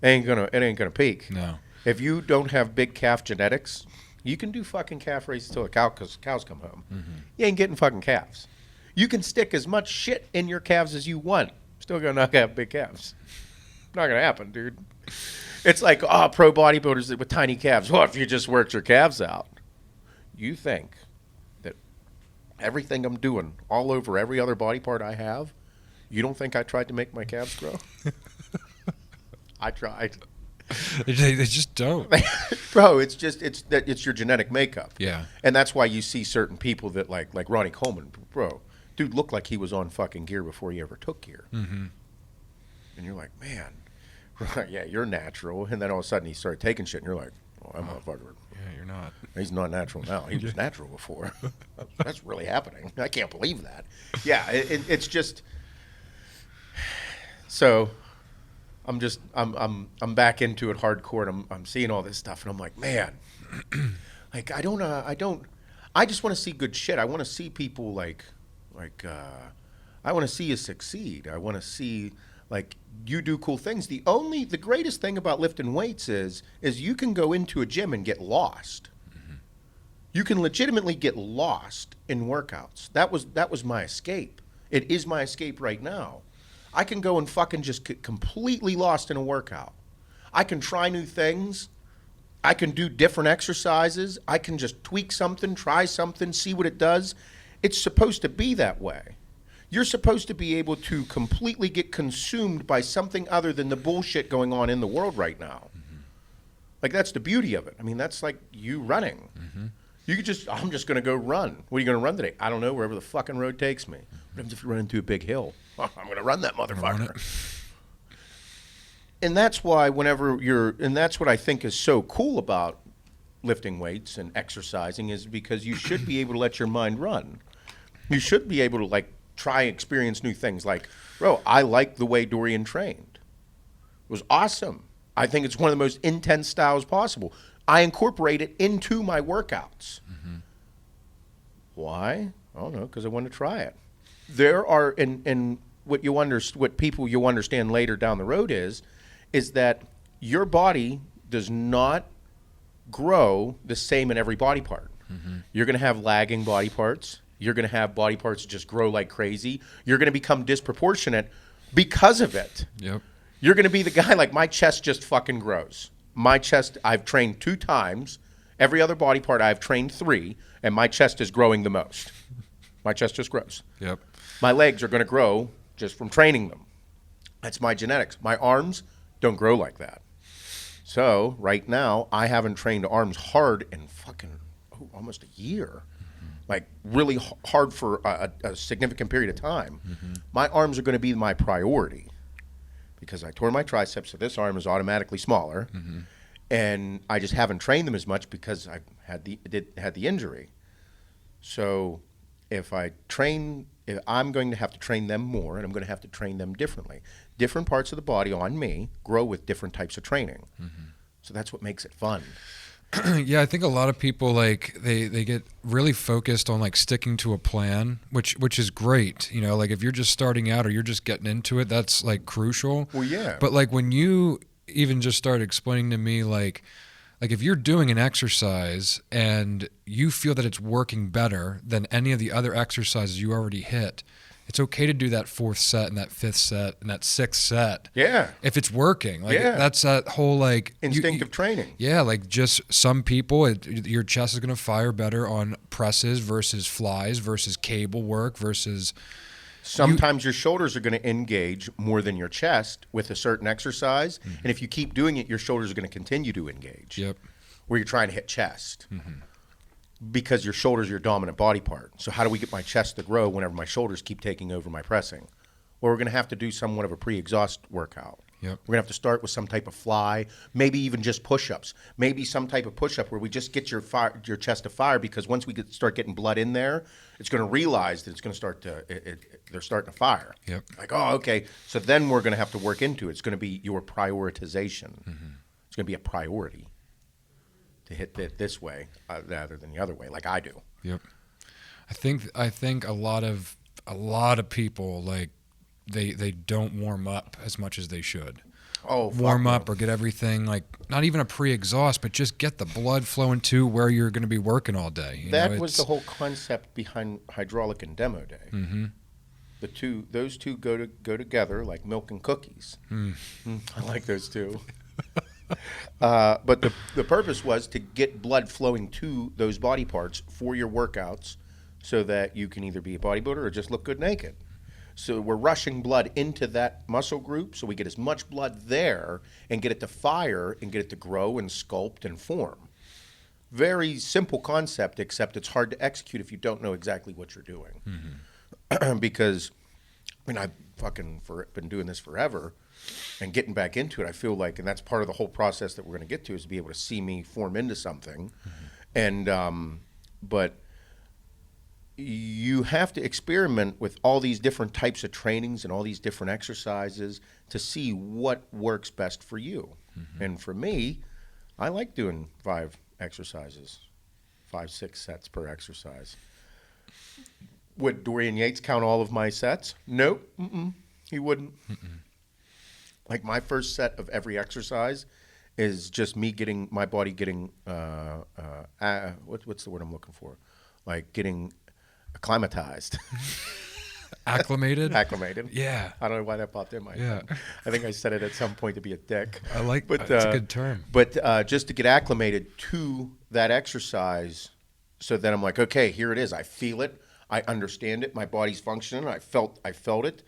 It ain't gonna peak. No. If you don't have big calf genetics, you can do fucking calf raises till the cows come home. You ain't getting fucking calves. You can stick as much shit in your calves as you want. Still gonna not have big calves. Not gonna happen, dude. It's like, pro bodybuilders with tiny calves. Well, if you just worked your calves out. You think that everything I'm doing all over every other body part I have, you don't think I tried to make my calves grow? I tried. They just don't. Bro, it's your genetic makeup. Yeah. And that's why you see certain people that like Ronnie Coleman, bro, dude looked like he was on fucking gear before he ever took gear. And you're like, man, yeah, you're natural. And then all of a sudden he started taking shit and you're like, oh, that motherfucker. Yeah, you're not. He's not natural now. He was natural before. That's really happening. I can't believe that. Yeah, it's just, so I'm back into it hardcore, and I'm seeing all this stuff, and I'm like, man, like I just want to see good shit. I want to see people like I want to see you succeed. I want to see like you do cool things. The greatest thing about lifting weights is you can go into a gym and get lost. You can legitimately get lost in workouts. That was my escape. It is my escape right now. I can go and fucking just get completely lost in a workout. I can try new things. I can do different exercises. I can just tweak something, try something, see what it does. It's supposed to be that way. You're supposed to be able to completely get consumed by something other than the bullshit going on in the world right now. Like, that's the beauty of it. I mean, that's like you running. You could I'm just going to go run. What are you going to run today? I don't know, wherever the fucking road takes me. What happens if you run into a big hill? I'm going to run that motherfucker. And that's why and that's what I think is so cool about lifting weights and exercising, is because you should be able to let your mind run. You should be able to like try experience new things. Like, bro, I like the way Dorian trained. It was awesome. I think it's one of the most intense styles possible. I incorporate it into my workouts. Why? I don't know, because I wanted to try it. There are, and what people you'll understand later down the road is that your body does not grow the same in every body part. You're going to have lagging body parts. You're going to have body parts that just grow like crazy. You're going to become disproportionate because of it. Yep. You're going to be the guy, like, my chest just fucking grows. My chest, I've trained 2 times. Every other body part I've trained 3, and my chest is growing the most. My chest just grows. Yep. My legs are going to grow just from training them. That's my genetics. My arms don't grow like that. So right now, I haven't trained arms hard in fucking almost a year. Like, really hard for a significant period of time. My arms are going to be my priority because I tore my triceps, so this arm is automatically smaller. And I just haven't trained them as much because I've had the injury. So if I'm going to have to train them more, and I'm going to have to train them differently. Different parts of the body on me grow with different types of training. So that's what makes it fun. Yeah, I think a lot of people, like, they get really focused on, like, sticking to a plan, which is great. You know, like, if you're just starting out or you're just getting into it, that's, like, crucial. Well, yeah. But, like, when you even just started explaining to me, like if you're doing an exercise and you feel that it's working better than any of the other exercises you already hit, it's okay to do that 4th set and that 5th set and that 6th set. Yeah. If it's working. Like, that's that whole, like, Instinctive training. Yeah, like, just some people, your chest is going to fire better on presses versus flies versus cable work versus... Sometimes your shoulders are going to engage more than your chest with a certain exercise. And if you keep doing it, your shoulders are going to continue to engage. Yep. Where you're trying to hit chest. Because your shoulders are your dominant body part. So how do we get my chest to grow whenever my shoulders keep taking over my pressing? Well, we're going to have to do somewhat of a pre-exhaust workout. Yep. We're going to have to start with some type of fly, maybe even just push-ups, maybe some type of push-up where we just get your chest to fire, because once we start getting blood in there, it's going to realize that it's going to start to, they're starting to fire. Yep. Like, oh, okay. So then we're going to have to work into it. It's going to be your prioritization. It's going to be a priority to hit it this way rather than the other way, like I do. Yep. I think a lot of people, like, they don't warm up as much as they should. Oh, warm up or get everything, like, not even a pre-exhaust, but just get the blood flowing to where you're going to be working all day. That was the whole concept behind hydraulic and demo day. Those two go together like milk and cookies. I like those two. But the purpose was to get blood flowing to those body parts for your workouts, so that you can either be a bodybuilder or just look good naked. So we're rushing blood into that muscle group so we get as much blood there and get it to fire and get it to grow and sculpt and form. Very simple concept, except it's hard to execute if you don't know exactly what you're doing. Because, I mean, I've been doing this forever, and getting back into it, I feel like, and that's part of the whole process that we're going to get to, is to be able to see me form into something. And, but you have to experiment with all these different types of trainings and all these different exercises to see what works best for you. And for me, I like doing 5 exercises, 5-6 sets per exercise. Would Dorian Yates count all of my sets? Nope. He wouldn't. Like, my first set of every exercise is just me getting my body getting what's the word I'm looking for? Like, getting acclimatized. Acclimated? Acclimated. Yeah. I don't know why that popped in my head. I think I said it at some point to be a dick. I like, but it's a good term. But just to get acclimated to that exercise, so then I'm like, okay, here it is. I feel it. I understand it. My body's functioning. I felt it.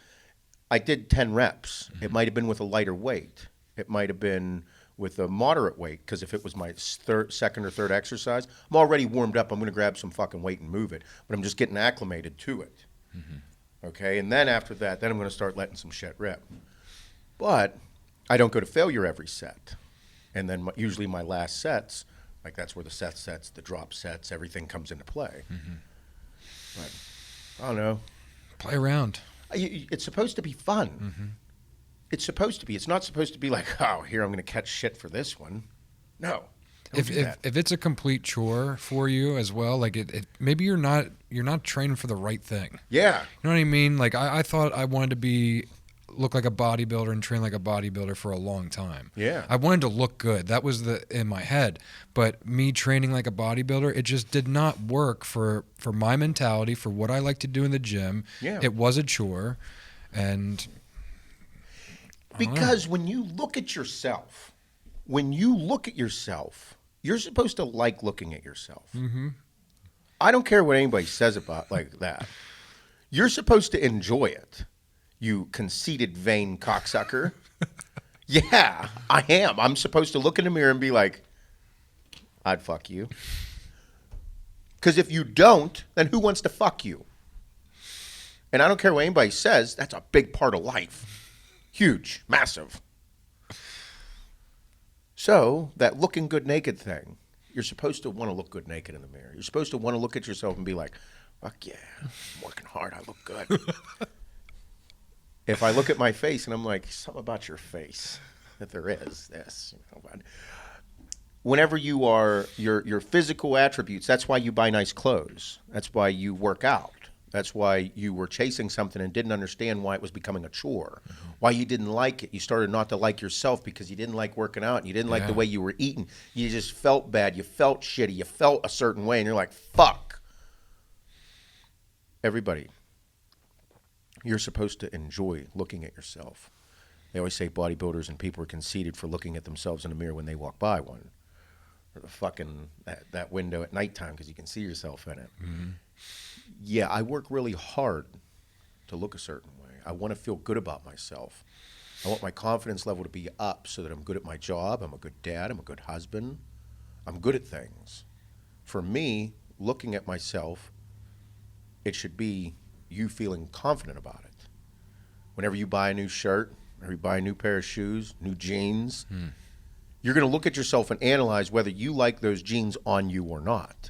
I did 10 reps. It might have been with a lighter weight. It might have been with a moderate weight, because if it was my second or third exercise, I'm already warmed up. I'm going to grab some fucking weight and move it. But I'm just getting acclimated to it. Okay? And then after that, then I'm going to start letting some shit rip. But I don't go to failure every set. And then usually my last sets, like, that's where the set sets, the drop sets, everything comes into play. But I don't know. Play around. It's supposed to be fun. Mm-hmm. It's supposed to be. It's not supposed to be like, oh, here, I'm going to catch shit for this one. No. If it's a complete chore for you as well, like maybe you're not training for the right thing. Yeah. You know what I mean? Like I thought I wanted to look like a bodybuilder and train like a bodybuilder for a long time. Yeah. I wanted to look good. That was in my head. But me training like a bodybuilder, it just did not work for my mentality, for what I like to do in the gym. Yeah. It was a chore. And because when you look at yourself, you're supposed to like looking at yourself. Mm-hmm. I don't care what anybody says about like that. You're supposed to enjoy it, you conceited, vain cocksucker. Yeah, I am. I'm supposed to look in the mirror and be like, I'd fuck you. Because if you don't, then who wants to fuck you? And I don't care what anybody says, that's a big part of life. Huge, massive. So, that looking good naked thing, you're supposed to want to look good naked in the mirror. You're supposed to want to look at yourself and be like, fuck yeah, I'm working hard, I look good. If I look at my face and I'm like, something about your face, that there is this. Whenever you are, your physical attributes, that's why you buy nice clothes. That's why you work out. That's why you were chasing something and didn't understand why it was becoming a chore, why you didn't like it. You started not to like yourself because you didn't like working out and you didn't like the way you were eating. You just felt bad. You felt shitty. You felt a certain way, and you're like, fuck. Everybody, you're supposed to enjoy looking at yourself. They always say bodybuilders and people are conceited for looking at themselves in the mirror when they walk by one. Or the fucking, that window at nighttime because you can see yourself in it. Mm-hmm. Yeah, I work really hard to look a certain way. I want to feel good about myself. I want my confidence level to be up so that I'm good at my job. I'm a good dad. I'm a good husband. I'm good at things. For me, looking at myself, it should be you feeling confident about it. Whenever you buy a new shirt, or you buy a new pair of shoes, new jeans, you're going to look at yourself and analyze whether you like those jeans on you or not.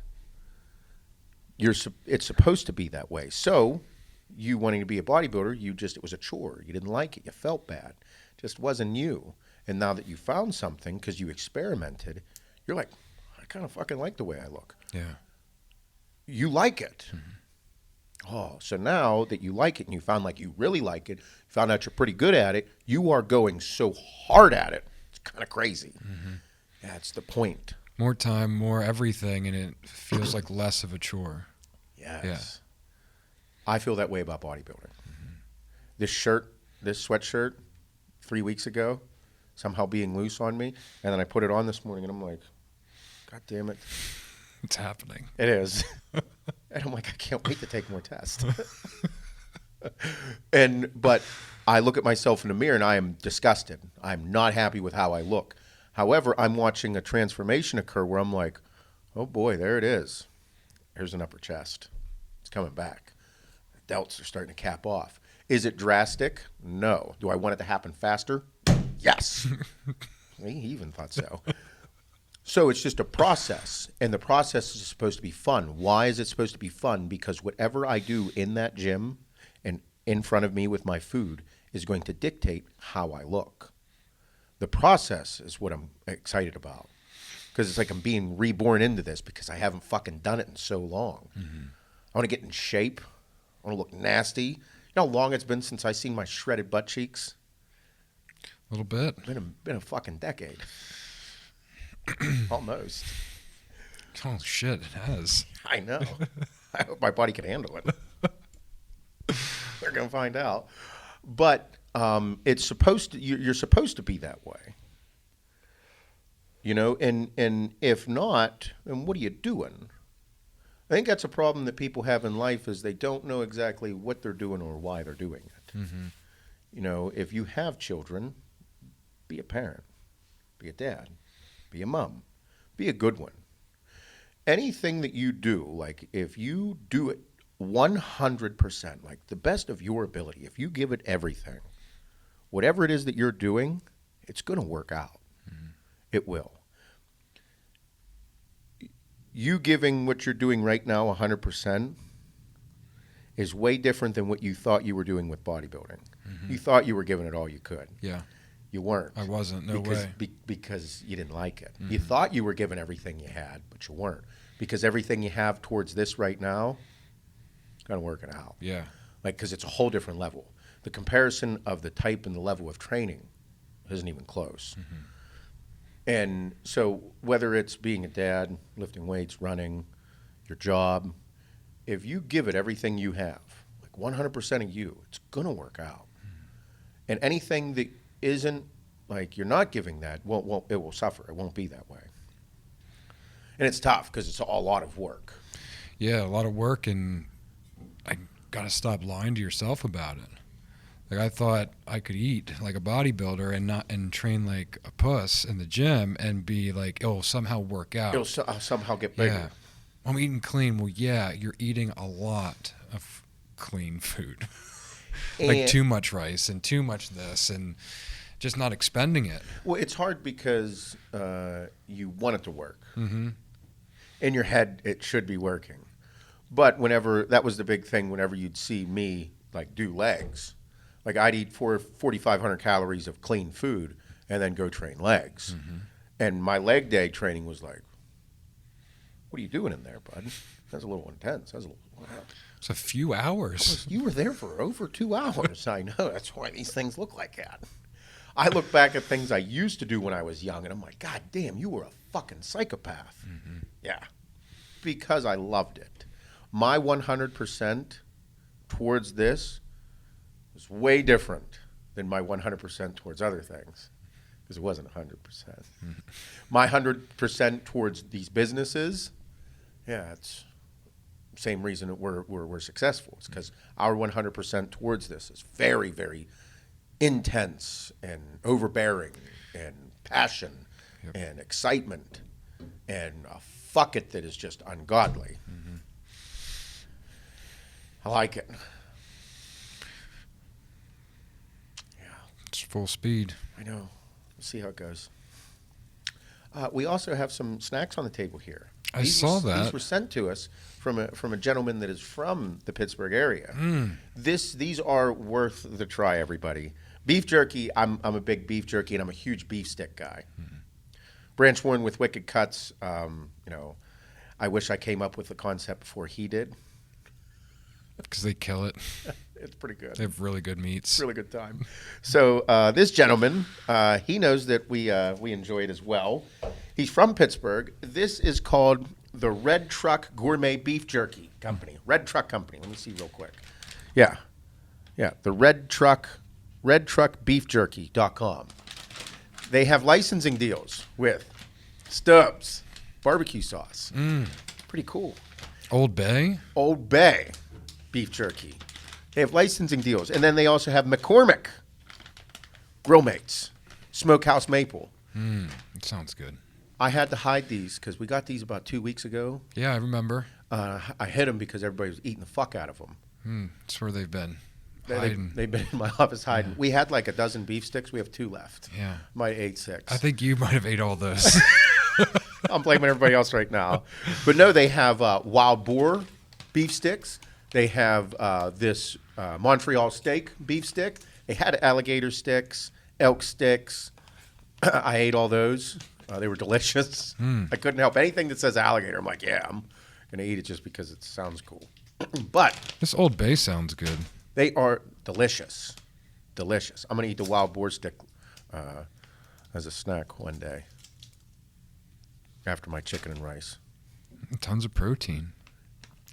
It's supposed to be that way. So, you wanting to be a bodybuilder, it was a chore. You didn't like it. You felt bad. It just wasn't you. And now that you found something because you experimented, you're like, I kind of fucking like the way I look. Yeah. You like it. Mm-hmm. Oh, so now that you like it and you found like you really like it, you found out you're pretty good at it, you are going so hard at it. It's kind of crazy. Mm-hmm. That's the point. More time, more everything, and it feels like less of a chore. Yes. Yeah. I feel that way about bodybuilding. Mm-hmm. This sweatshirt, 3 weeks ago, somehow being loose on me, and then I put it on this morning, and I'm like, God damn it. It's happening. It is. And I'm like, I can't wait to take more tests. But I look at myself in the mirror, and I am disgusted. I'm not happy with how I look. However, I'm watching a transformation occur where I'm like, oh boy, there it is. Here's an upper chest. It's coming back. The delts are starting to cap off. Is it drastic? No. Do I want it to happen faster? Yes. He even thought so. So it's just a process, and the process is supposed to be fun. Why is it supposed to be fun? Because whatever I do in that gym and in front of me with my food is going to dictate how I look. The process is what I'm excited about. Because it's like I'm being reborn into this because I haven't fucking done it in so long. Mm-hmm. I want to get in shape. I want to look nasty. You know how long it's been since I seen my shredded butt cheeks? A little bit. Been a fucking decade. Almost. Oh, shit, it has. I know. I hope my body can handle it. They're going to find out. But it's supposed to. You're supposed to be that way. You know, and if not, then what are you doing? I think that's a problem that people have in life is they don't know exactly what they're doing or why they're doing it. Mm-hmm. You know, if you have children, be a parent, be a dad, be a mom, be a good one. Anything that you do, like if you do it 100%, like the best of your ability, if you give it everything, whatever it is that you're doing, it's going to work out. Mm-hmm. It will. You giving what you're doing right now 100% is way different than what you thought you were doing with bodybuilding. You thought you were giving it all you could. Yeah. You weren't. I wasn't. No because, way. Because you didn't like it. You thought you were giving everything you had, but you weren't. Because everything you have towards this right now, it's kind of working out. Yeah. Like, because it's a whole different level. The comparison of the type and the level of training isn't even close. And so whether it's being a dad, lifting weights, running, your job, if you give it everything you have, like 100% of you, it's going to work out. And anything that isn't, like you're not giving that, it will suffer. It won't be that way. And it's tough because it's a lot of work. Yeah, a lot of work, and I got to stop lying to yourself about it. Like, I thought I could eat like a bodybuilder and train like a puss in the gym and be like, it'll somehow work out. It'll somehow get bigger. Yeah. I'm eating clean. Well, yeah, you're eating a lot of clean food. Like too much rice and too much this and just not expending it. Well, it's hard because you want it to work. In your head, it should be working. But that was the big thing, whenever you'd see me like do legs, like I'd eat 4,500 calories of clean food and then go train legs. And my leg day training was like, what are you doing in there, bud? That's a little intense. It's a few hours. You were there for over 2 hours. I know. That's why these things look like that. I look back at things I used to do when I was young, and I'm like, God damn, you were a fucking psychopath. Yeah. Because I loved it. My 100% towards this was way different than my 100% towards other things, because it wasn't 100%. My 100% towards these businesses, yeah, it's the same reason that we're successful. It's because our 100% towards this is very, very intense and overbearing and passion and excitement and a fuck it that is just ungodly. I like it. Yeah. It's full speed. I know. We'll see how it goes. We also have some snacks on the table here. I saw that. These were sent to us from a gentleman that is from the Pittsburgh area. These are worth the try, everybody. Beef jerky, I'm a big beef jerky, and I'm a huge beef stick guy. Branch Warren with Wicked Cuts, I wish I came up with the concept before he did. Because they kill it. It's pretty good. They have really good meats. Really good time. So this gentleman, he knows that we enjoy it as well. He's from Pittsburgh. This is called the Red Truck Gourmet Beef Jerky Company. Red Truck Company. Let me see real quick. Yeah. The Red Truck BeefJerky.com. They have licensing deals with Stubbs barbecue sauce. Pretty cool. Old Bay beef jerky. They have licensing deals. And then they also have McCormick Grill Mates Smokehouse Maple. It sounds good. I had to hide these because we got these about 2 weeks ago. Yeah, I remember. I hid them because everybody was eating the fuck out of them. That's where they've been. They've been in my office hiding. Yeah. We had like a dozen beef sticks. We have 2 left. Yeah. Might ate 6. I think you might have ate all those. I'm blaming everybody else right now. But no, they have wild boar beef sticks. They have this Montreal steak beef stick. They had alligator sticks, elk sticks. I ate all those. They were delicious. I couldn't help anything that says alligator. I'm like, yeah, I'm going to eat it just because it sounds cool. But this Old Bay sounds good. They are delicious. Delicious. I'm going to eat the wild boar stick as a snack one day after my chicken and rice. Tons of protein.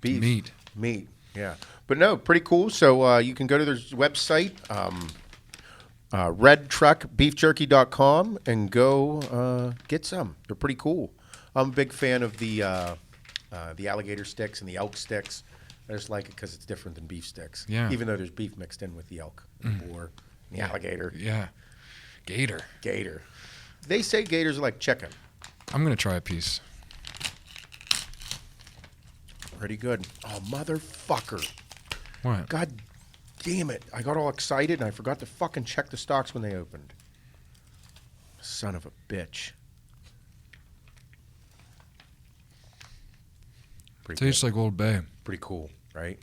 Beef. Meat. Yeah. But no, pretty cool. So you can go to their website, redtruckbeefjerky.com, and go get some. They're pretty cool. I'm a big fan of the alligator sticks and the elk sticks. I just like it because it's different than beef sticks. Yeah. Even though there's beef mixed in with the elk, the boar, and the alligator. Yeah. Gator. They say gators are like chicken. I'm going to try a piece. Pretty good. Oh, motherfucker. What? God damn it. I got all excited and I forgot to fucking check the stocks when they opened. Son of a bitch. Tastes like Old Bay. Pretty cool, right?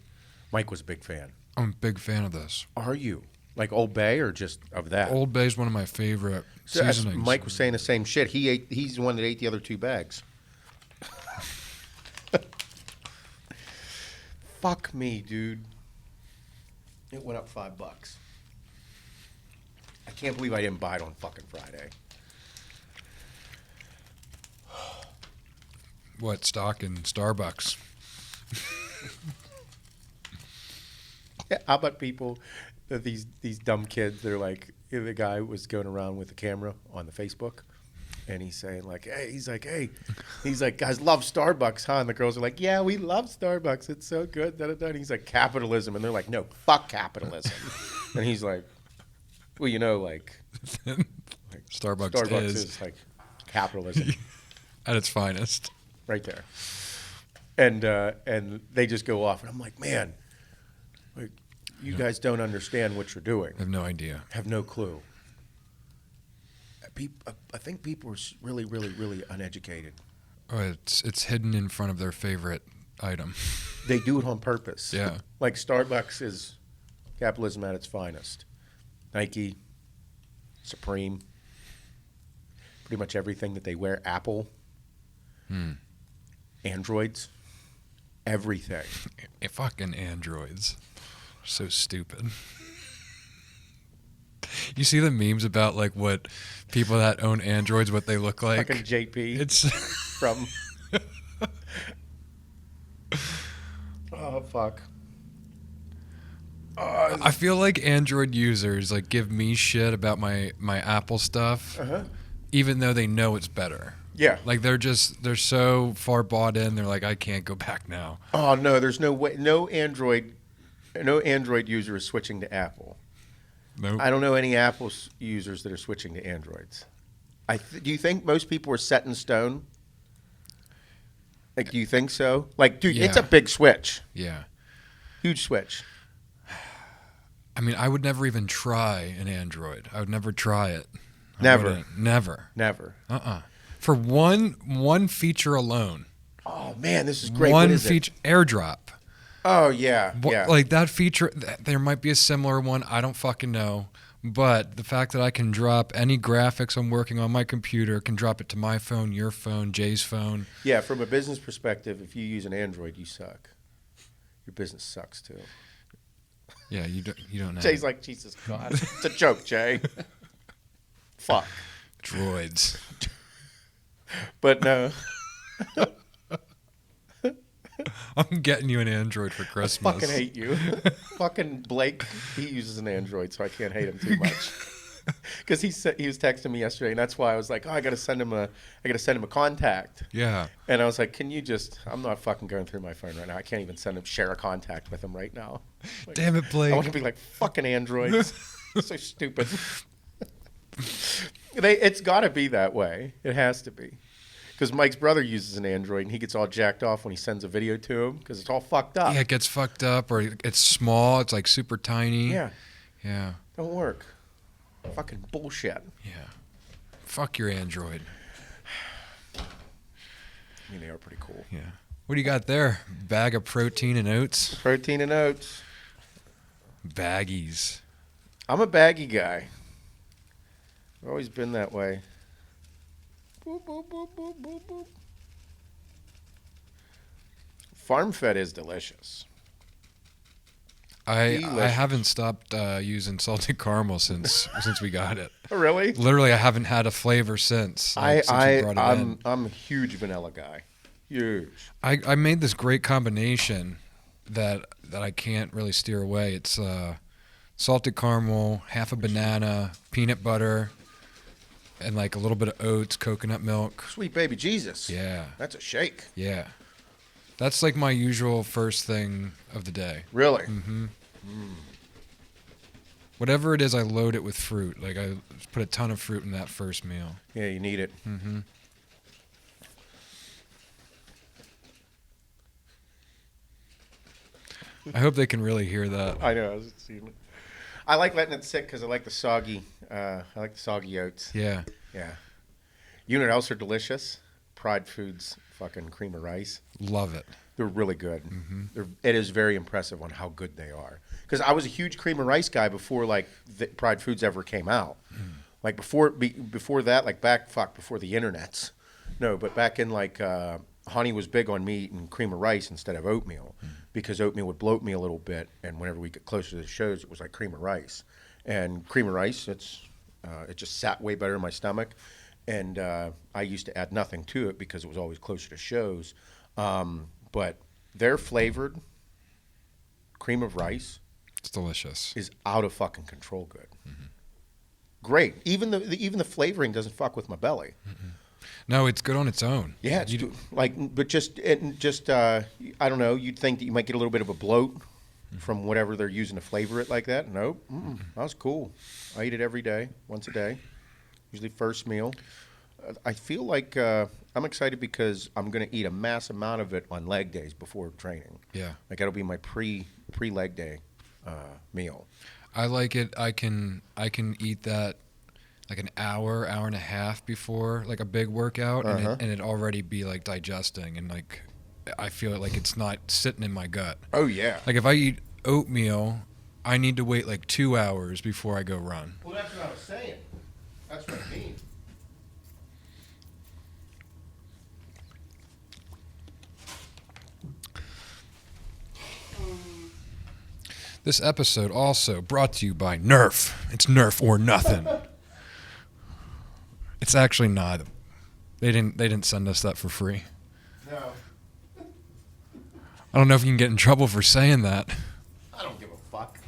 Mike was a big fan. I'm a big fan of this. Are you? Like Old Bay or just of that? Old Bay is one of my favorite seasonings. Mike was saying the same shit. He's the one that ate the other 2 bags. Fuck me, dude. It went up $5. I can't believe I didn't buy it on fucking Friday. What, stock in Starbucks? How about people, these dumb kids, they're like, the guy was going around with the camera on the Facebook, and he's saying like, he's like, guys love Starbucks, huh? And the girls are like, yeah, we love Starbucks. It's so good. Da, da, da. And he's like, capitalism. And they're like, no, fuck capitalism. And he's like, well, like Starbucks is like capitalism. At its finest. Right there. And they just go off. And I'm like, man, like, you guys don't understand what you're doing. I have no idea. Have no clue. I think people are really, really, really uneducated. Oh, it's hidden in front of their favorite item. They do it on purpose. Yeah. Like Starbucks is capitalism at its finest. Nike, Supreme, pretty much everything that they wear. Apple, Androids, everything. Fucking androids. So stupid. You see the memes about like what people that own androids, what they look like? Fucking JP. It's from. Oh fuck. I feel like Android users like give me shit about my Apple stuff, even though they know it's better. Yeah. Like they're so far bought in. They're like, I can't go back now. Oh no, there's no way. No Android user is switching to Apple. Nope. I don't know any Apple users that are switching to Androids. Do you think most people are set in stone? Like, do you think so? Like, dude, it's a big switch. Yeah. Huge switch. I mean, I would never even try an Android. I would never try it. Never. Never. For one feature alone. Oh man, this is great. One feature, AirDrop. Oh yeah, yeah. Like that feature, there might be a similar one. I don't fucking know. But the fact that I can drop any graphics I'm working on my computer, can drop it to my phone, your phone, Jay's phone. Yeah, from a business perspective, if you use an Android, you suck. Your business sucks too. Yeah, you don't know. Jay's like, Jesus God, it's a joke, Jay. Fuck. Droids. But no. I'm getting you an Android for Christmas. I fucking hate you. Fucking Blake, he uses an Android, so I can't hate him too much. Because he was texting me yesterday, and that's why I was like, I gotta send him a contact. Yeah. And I was like, can you just? I'm not fucking going through my phone right now. I can't even share a contact with him right now. Like, damn it, Blake. I want to be like fucking Androids. So stupid. It's got to be that way. It has to be. Because Mike's brother uses an Android, and he gets all jacked off when he sends a video to him because it's all fucked up. Yeah, it gets fucked up, or it's small. It's like super tiny. Yeah. Yeah. Don't work. Fucking bullshit. Yeah. Fuck your Android. I mean, they are pretty cool. Yeah. What do you got there? Bag of protein and oats? Protein and oats. Baggies. I'm a baggy guy. I've always been that way. Boop, boop, boop, boop, boop, boop. Farm fed is delicious. I haven't stopped using salted caramel since we got it. Really? Literally, I haven't had a flavor since. Since we brought it in. I'm a huge vanilla guy. Huge. I made this great combination that I can't really steer away. It's salted caramel, half a banana, peanut butter, and like a little bit of oats, coconut milk. Sweet baby Jesus. Yeah. That's a shake. Yeah. That's like my usual first thing of the day. Really? Mm-hmm. Whatever it is, I load it with fruit. Like I put a ton of fruit in that first meal. Yeah, you need it. Mm-hmm. I hope they can really hear that. I know. I like letting it sit because I like the soggy. I like the soggy oats. Yeah. Yeah. You know what else are delicious? Pride Foods fucking cream of rice. Love it. They're really good. It is very impressive on how good they are. Because I was a huge cream of rice guy before like Pride Foods ever came out. Like before that, like before the internets. No, but back in like Honey was big on me eating cream of rice instead of oatmeal because oatmeal would bloat me a little bit, and whenever we get closer to the shows, it was like cream of rice. And cream of rice, it just sat way better in my stomach, and I used to add nothing to it because it was always closer to shows. But their flavored cream of rice, it's delicious. Is out of fucking control good. Great. Even the flavoring doesn't fuck with my belly. No, it's good on its own. Yeah, it's but just I don't know. You'd think that you might get a little bit of a bloat from whatever they're using to flavor it like that. Nope, that was cool. I eat it every day, once a day, usually first meal. I feel like I'm excited because I'm going to eat a mass amount of it on leg days before training. Yeah, like that'll be my pre leg day meal. I like it. I can eat that like an hour and a half before like a big workout, and it already be like digesting, and like I feel like it's not sitting in my gut. Oh yeah. Like if I eat oatmeal, I need to wait like 2 hours before I go run. Well, that's what I was saying. That's what I mean. This episode also brought to you by Nerf. It's Nerf or nothing. It's actually not. They didn't send us that for free. No. I don't know if you can get in trouble for saying that. I don't give a fuck.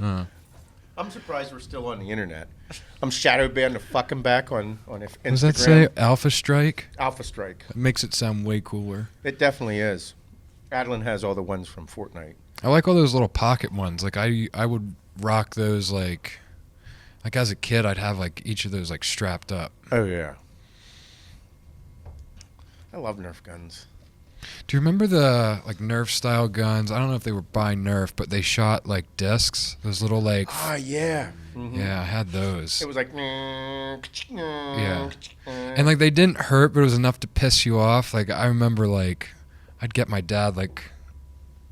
I'm surprised we're still on the internet. I'm shadow banned the fucking back on Instagram. What does that say? Alpha Strike? Alpha Strike. It makes it sound way cooler. It definitely is. Adeline has all the ones from Fortnite. I like all those little pocket ones. Like I would rock those like as a kid I'd have like each of those like strapped up. Oh yeah. I love Nerf guns. Do you remember the like Nerf style guns? I don't know if they were by Nerf, but they shot like discs. Those little like yeah. Yeah, I had those. It was like yeah. And like they didn't hurt, but it was enough to piss you off. Like I remember like I'd get my dad like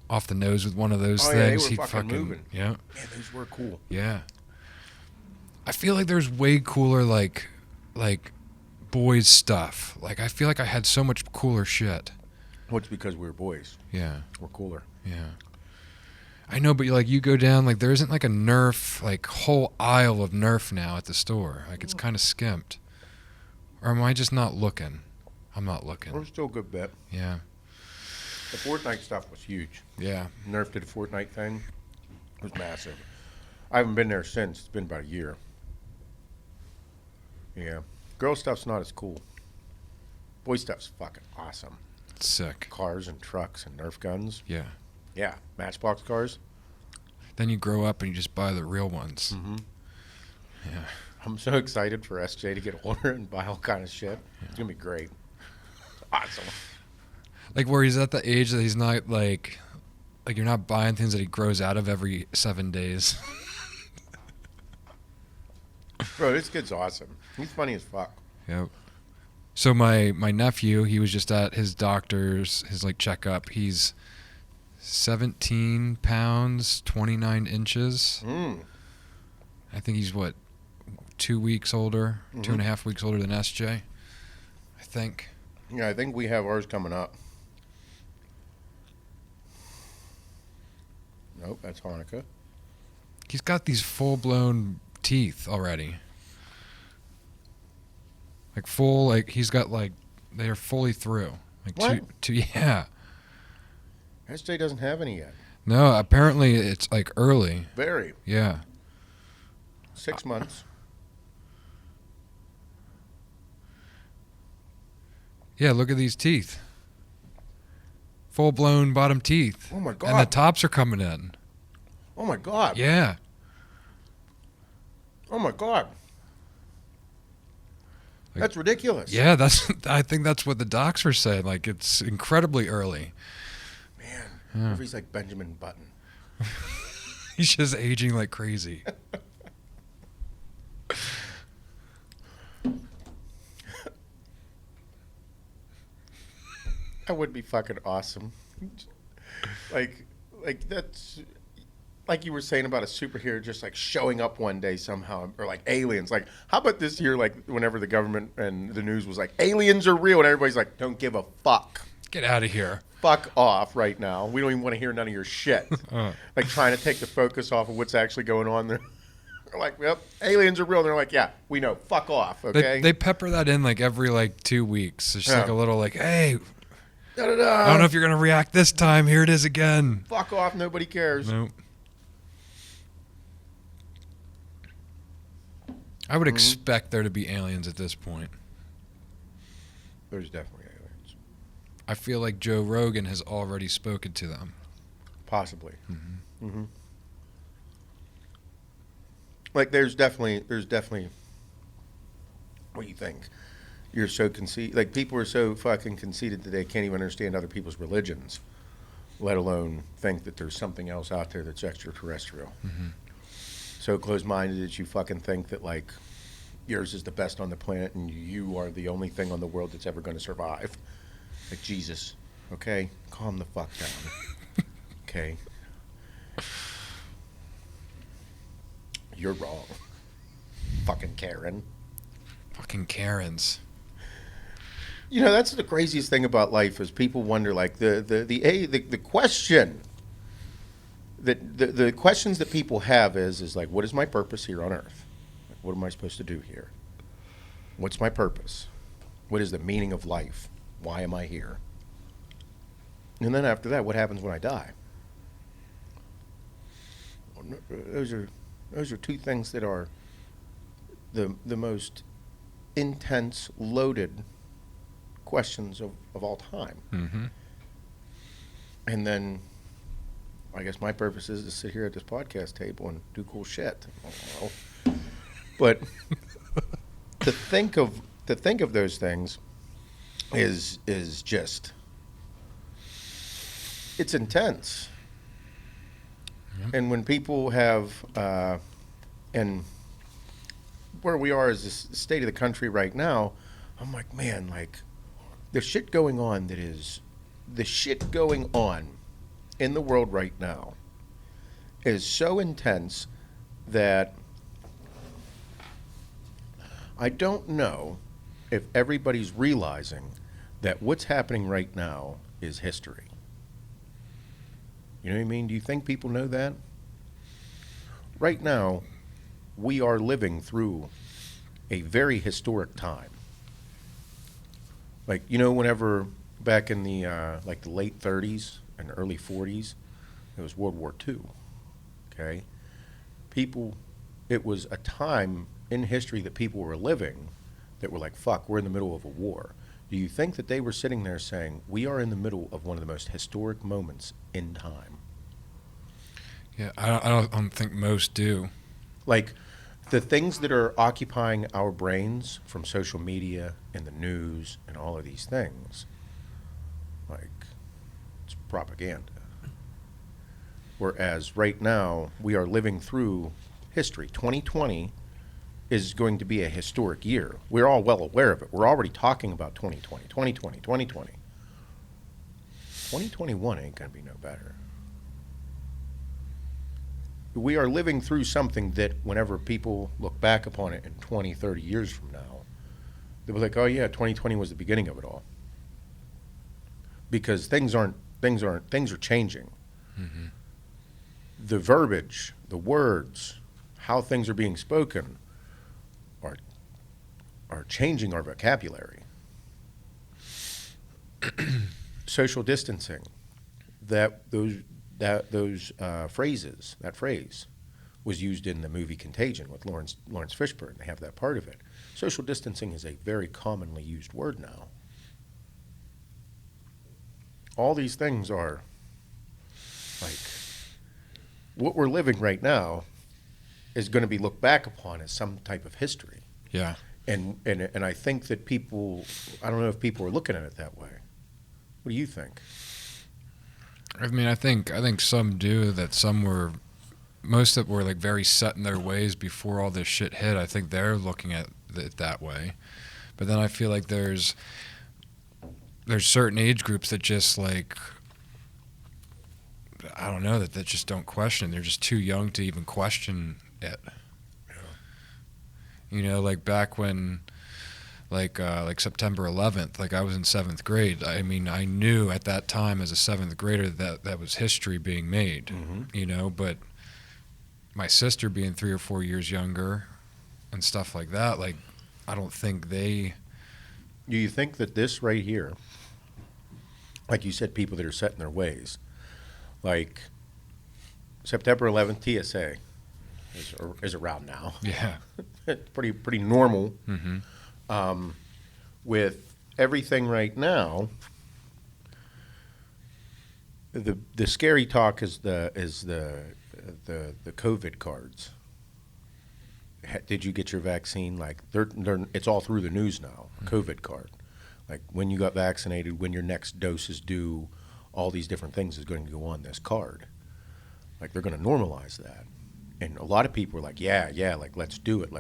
off the nose with one of those things. Yeah, they were He'd fucking moving. Yeah. Man, those were cool. Yeah. I feel like there's way cooler like boys stuff. Like I feel like I had so much cooler shit. Well, it's because we were boys. Yeah. We're cooler. Yeah. I know, but like you go down, like there isn't like a Nerf, like whole aisle of Nerf now at the store. Like it's kind of skimped. Or am I just not looking? I'm not looking. We're still a good bit. Yeah. The Fortnite stuff was huge. Yeah. Nerf did a Fortnite thing. It was massive. I haven't been there since. It's been about a year. Yeah. Girl stuff's not as cool. Boy stuff's fucking awesome. It's sick. Cars and trucks and Nerf guns. Yeah. Yeah. Matchbox cars. Then you grow up and you just buy the real ones. Mm-hmm. Yeah. I'm so excited for SJ to get older and buy all kind of shit. Yeah. It's going to be great. Awesome. Like where he's at the age that he's not like you're not buying things that he grows out of every 7 days. Bro, this kid's awesome. He's funny as fuck. Yep. So my nephew, he was just at his doctor's, his like checkup. He's 17 pounds, 29 inches. I think he's 2 weeks older, 2.5 weeks older than SJ, I think. Yeah, I think we have ours coming up. Nope, that's Hanukkah. He's got these full-blown teeth already. Like full, like he's got like, they're fully through. Like what? Yeah. SJ doesn't have any yet. No, apparently it's like early. Very. Yeah. 6 months. Yeah, look at these teeth. Full-blown bottom teeth. Oh, my God. And the tops are coming in. Oh, my God. Yeah. Oh, my God. Like, that's ridiculous. Yeah, I think that's what the docs were saying. Like, it's incredibly early. Man, if he's like Benjamin Button. He's just aging like crazy. That would be fucking awesome. Like that's like you were saying about a superhero just like showing up one day somehow, or like aliens. Like, how about this year? Like, whenever the government and the news was like, aliens are real, and everybody's like, don't give a fuck. Get out of here. Fuck off right now. We don't even want to hear none of your shit. Like trying to take the focus off of what's actually going on there. They're like, yep, aliens are real. And they're like, yeah, we know. Fuck off. Okay. They pepper that in like every like 2 weeks. It's just like a little like, hey, Da-da-da. I don't know if you're gonna react this time. Here it is again. Fuck off. Nobody cares. Nope. I would expect there to be aliens at this point. There's definitely aliens. I feel like Joe Rogan has already spoken to them. Possibly. Like, there's definitely. What do you think? You're so conceited. Like, people are so fucking conceited that they can't even understand other people's religions, let alone think that there's something else out there that's extraterrestrial. So closed-minded that you fucking think that, like, yours is the best on the planet and you are the only thing on the world that's ever going to survive. Like, Jesus, okay? Calm the fuck down. Okay? You're wrong. Fucking Karen. Fucking Karens. You know, that's the craziest thing about life is people wonder, like, the question that the questions that people have is like, what is my purpose here on earth? Like, what am I supposed to do here? What's my purpose? What is the meaning of life? Why am I here? And then after that, what happens when I die? Those are two things that are the most intense, loaded questions of all time. And then I guess my purpose is to sit here at this podcast table and do cool shit. I don't know. But to think of those things is just, it's intense. And when people have and where we are is the state of the country right now, I'm like, man, like, the shit going on in the world right now is so intense that I don't know if everybody's realizing that what's happening right now is history. You know what I mean? Do you think people know that? Right now, we are living through a very historic time. Like, you know, whenever back in the like the late 30s and early 40s, it was World War II. Okay, it was a time in history that people were living that were like, "Fuck, we're in the middle of a war." Do you think that they were sitting there saying, "We are in the middle of one of the most historic moments in time"? Yeah, I don't think most do. Like, the things that are occupying our brains from social media and the news and all of these things, like, it's propaganda. Whereas right now, we are living through history. 2020 is going to be a historic year. We're all well aware of it. We're already talking about 2020, 2020, 2020. 2021 ain't going to be no better. We are living through something that whenever people look back upon it in 20, 30 years from now, they'll be like, oh yeah, 2020 was the beginning of it all. Because things are changing. The verbiage, the words, how things are being spoken are changing our vocabulary. Social distancing, that phrase was used in the movie Contagion with Lawrence Fishburne. They have that part of it. Social distancing is a very commonly used word now. All these things are like, what we're living right now is going to be looked back upon as some type of history. Yeah. And I think that people, I don't know if people are looking at it that way. What do you think? I mean, I think some do. That some were, most that were like very set in their ways before all this shit hit. I think they're looking at it that way. But then I feel like there's there's certain age groups that just like, I don't know, that just don't question. They're just too young to even question it. You know, like back when, like September 11th, like I was in 7th grade. I mean, I knew at that time as a 7th grader that was history being made, you know, but my sister being 3 or 4 years younger and stuff like that, like, I don't think they... Do you think that this right here, like you said, people that are set in their ways, like September 11th TSA is around now. Yeah. It's pretty normal. With everything right now, the scary talk is the COVID cards. Did you get your vaccine? Like it's all through the news now. COVID card, like when you got vaccinated, when your next dose is due, all these different things is going to go on this card. Like they're going to normalize that, and a lot of people are like, yeah, like let's do it.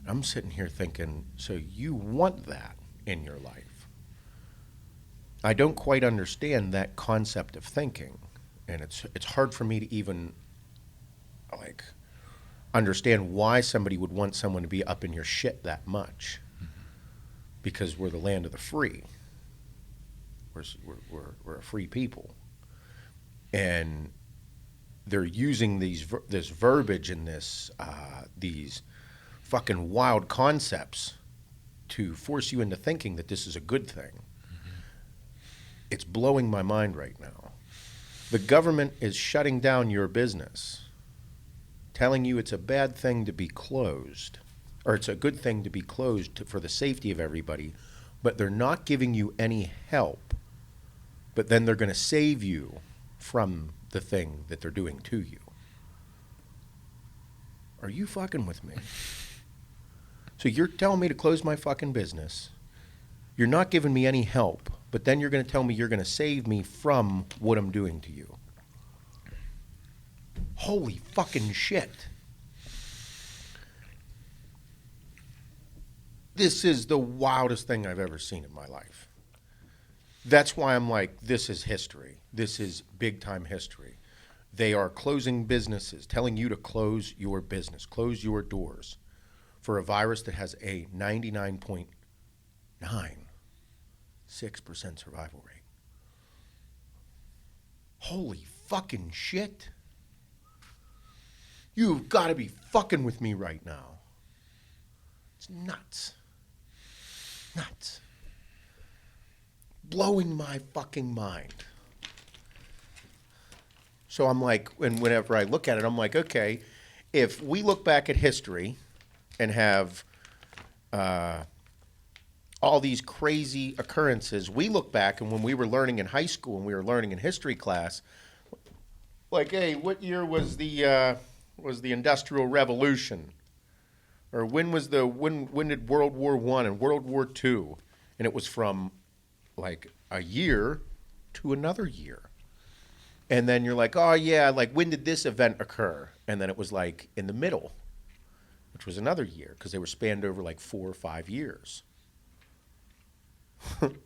I'm sitting here thinking, so you want that in your life? I don't quite understand that concept of thinking, and it's hard for me to even like understand why somebody would want someone to be up in your shit that much, because we're the land of the free. We're a free people, and they're using this verbiage and these fucking wild concepts to force you into thinking that this is a good thing. It's blowing my mind right now. The government is shutting down your business, telling you it's a bad thing to be closed, or it's a good thing to be closed for the safety of everybody, but they're not giving you any help. But then they're going to save you from the thing that they're doing to you. Are you fucking with me? So you're telling me to close my fucking business. You're not giving me any help, but then you're going to tell me you're going to save me from what I'm doing to you. Holy fucking shit. This is the wildest thing I've ever seen in my life. That's why I'm like, this is history. This is big time history. They are closing businesses, telling you to close your business, close your doors for a virus that has a 99.96% survival rate. Holy fucking shit. You've got to be fucking with me right now. It's nuts. Nuts. Blowing my fucking mind. So I'm like, and whenever I look at it, I'm like, okay, if we look back at history and have all these crazy occurrences, we look back, and when we were learning in high school and we were learning in history class, like, hey, what year was the Industrial Revolution? Or when did World War I and World War II? And it was from like a year to another year. And then you're like, oh yeah, like when did this event occur? And then it was like in the middle, which was another year, because they were spanned over like 4 or 5 years. Did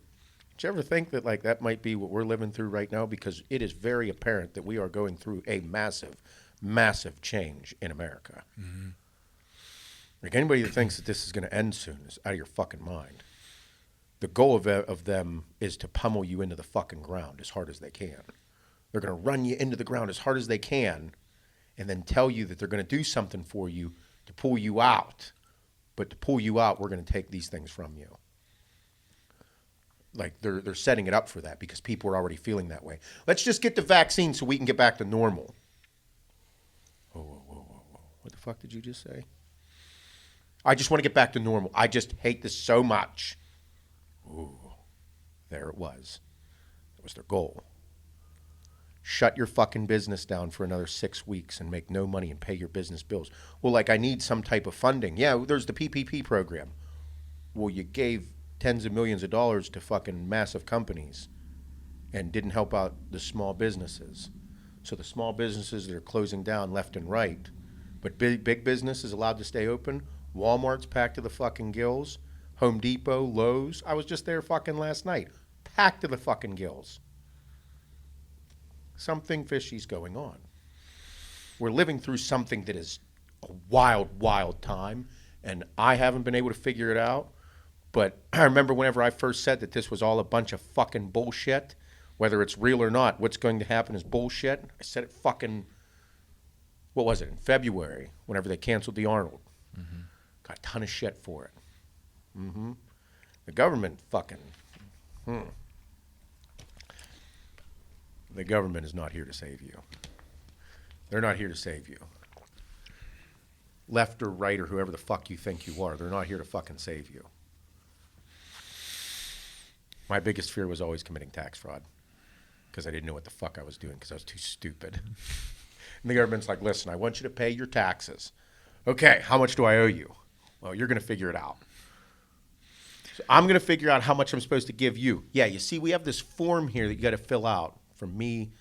you ever think that like that might be what we're living through right now? Because it is very apparent that we are going through a massive, massive change in America. Mm-hmm. Like anybody that thinks that this is going to end soon is out of your fucking mind. The goal of them is to pummel you into the fucking ground as hard as they can. They're going to run you into the ground as hard as they can and then tell you that they're going to do something for you to pull you out. But to pull you out, we're going to take these things from you. Like they're setting it up for that because people are already feeling that way. Let's just get the vaccine so we can get back to normal. Whoa. What the fuck did you just say? I just want to get back to normal. I just hate this so much. Ooh, there it was. That was their goal. Shut your fucking business down for another 6 weeks and make no money and pay your business bills. Well, like I need some type of funding. Yeah, there's the PPP program. Well, you gave tens of millions of dollars to fucking massive companies and didn't help out the small businesses. So the small businesses that are closing down left and right, but big business is allowed to stay open. Walmart's packed to the fucking gills. Home Depot, Lowe's. I was just there fucking last night. packed to the fucking gills. Something fishy's going on. We're living through something that is a wild, wild time, and I haven't been able to figure it out. But I remember whenever I first said that this was all a bunch of fucking bullshit, whether it's real or not, what's going to happen is bullshit. I said it fucking, what was it, in February, whenever they canceled the Arnold. Mm-hmm. Got a ton of shit for it. Mm-hmm. The government fucking, The government is not here to save you. They're not here to save you. Left or right or whoever the fuck you think you are, they're not here to fucking save you. My biggest fear was always committing tax fraud because I didn't know what the fuck I was doing because I was too stupid. And the government's like, listen, I want you to pay your taxes. Okay, how much do I owe you? Well, you're going to figure it out. So I'm going to figure out how much I'm supposed to give you. Yeah, you see, we have this form here that you got to fill out from me,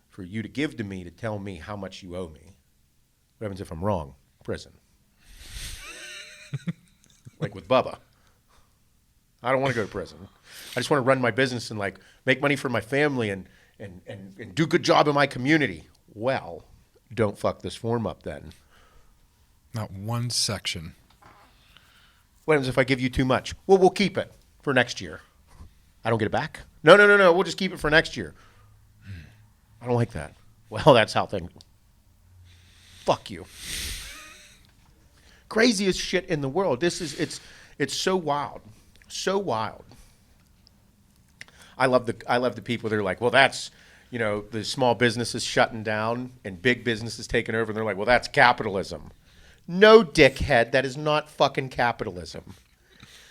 for you to give to me to tell me how much you owe me. What happens if I'm wrong? Prison. Like with Bubba. I don't want to go to prison. I just want to run my business and like make money for my family and do a good job in my community. Well, don't fuck this form up then. Not one section. What happens if I give you too much? Well, we'll keep it for next year. I don't get it back? No. We'll just keep it for next year. I don't like that. Well, that's how things... Fuck you. Craziest shit in the world. It's so wild. So wild. I love the people that are like, well, that's, the small businesses shutting down and big businesses taking over. And they're like, well, that's capitalism. No, dickhead. That is not fucking capitalism.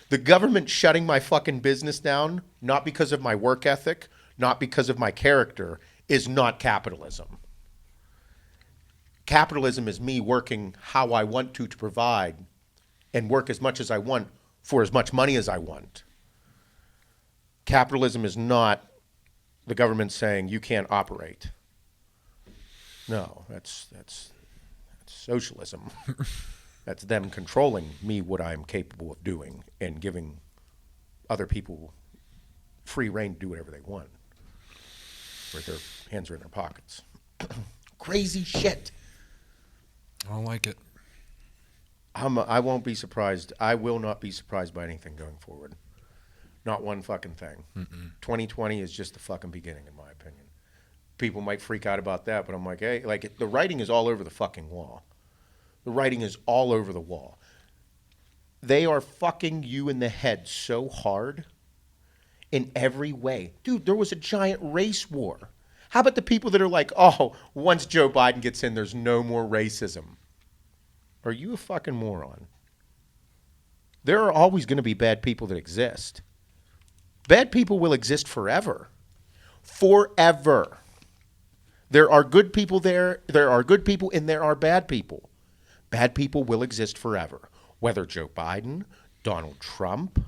The government shutting my fucking business down, not because of my work ethic, not because of my character, is not capitalism. Capitalism is me working how I want to provide and work as much as I want for as much money as I want. Capitalism is not the government saying you can't operate. No, that's socialism. That's them controlling me, what I'm capable of doing, and giving other people free reign to do whatever they want. Where their hands are in their pockets. Crazy shit. I don't like it. I won't be surprised. I will not be surprised by anything going forward. Not one fucking thing. 2020 is just the fucking beginning, in my opinion. People might freak out about that, but I'm like, hey, like the writing is all over the fucking wall. The writing is all over the wall. They are fucking you in the head so hard in every way. Dude, there was a giant race war. How about the people that are like, oh, once Joe Biden gets in, there's no more racism? Are you a fucking moron? There are always going to be bad people that exist. Bad people will exist forever. Forever. There are good people there are good people, and there are bad people. Bad people will exist forever. Whether Joe Biden, Donald Trump,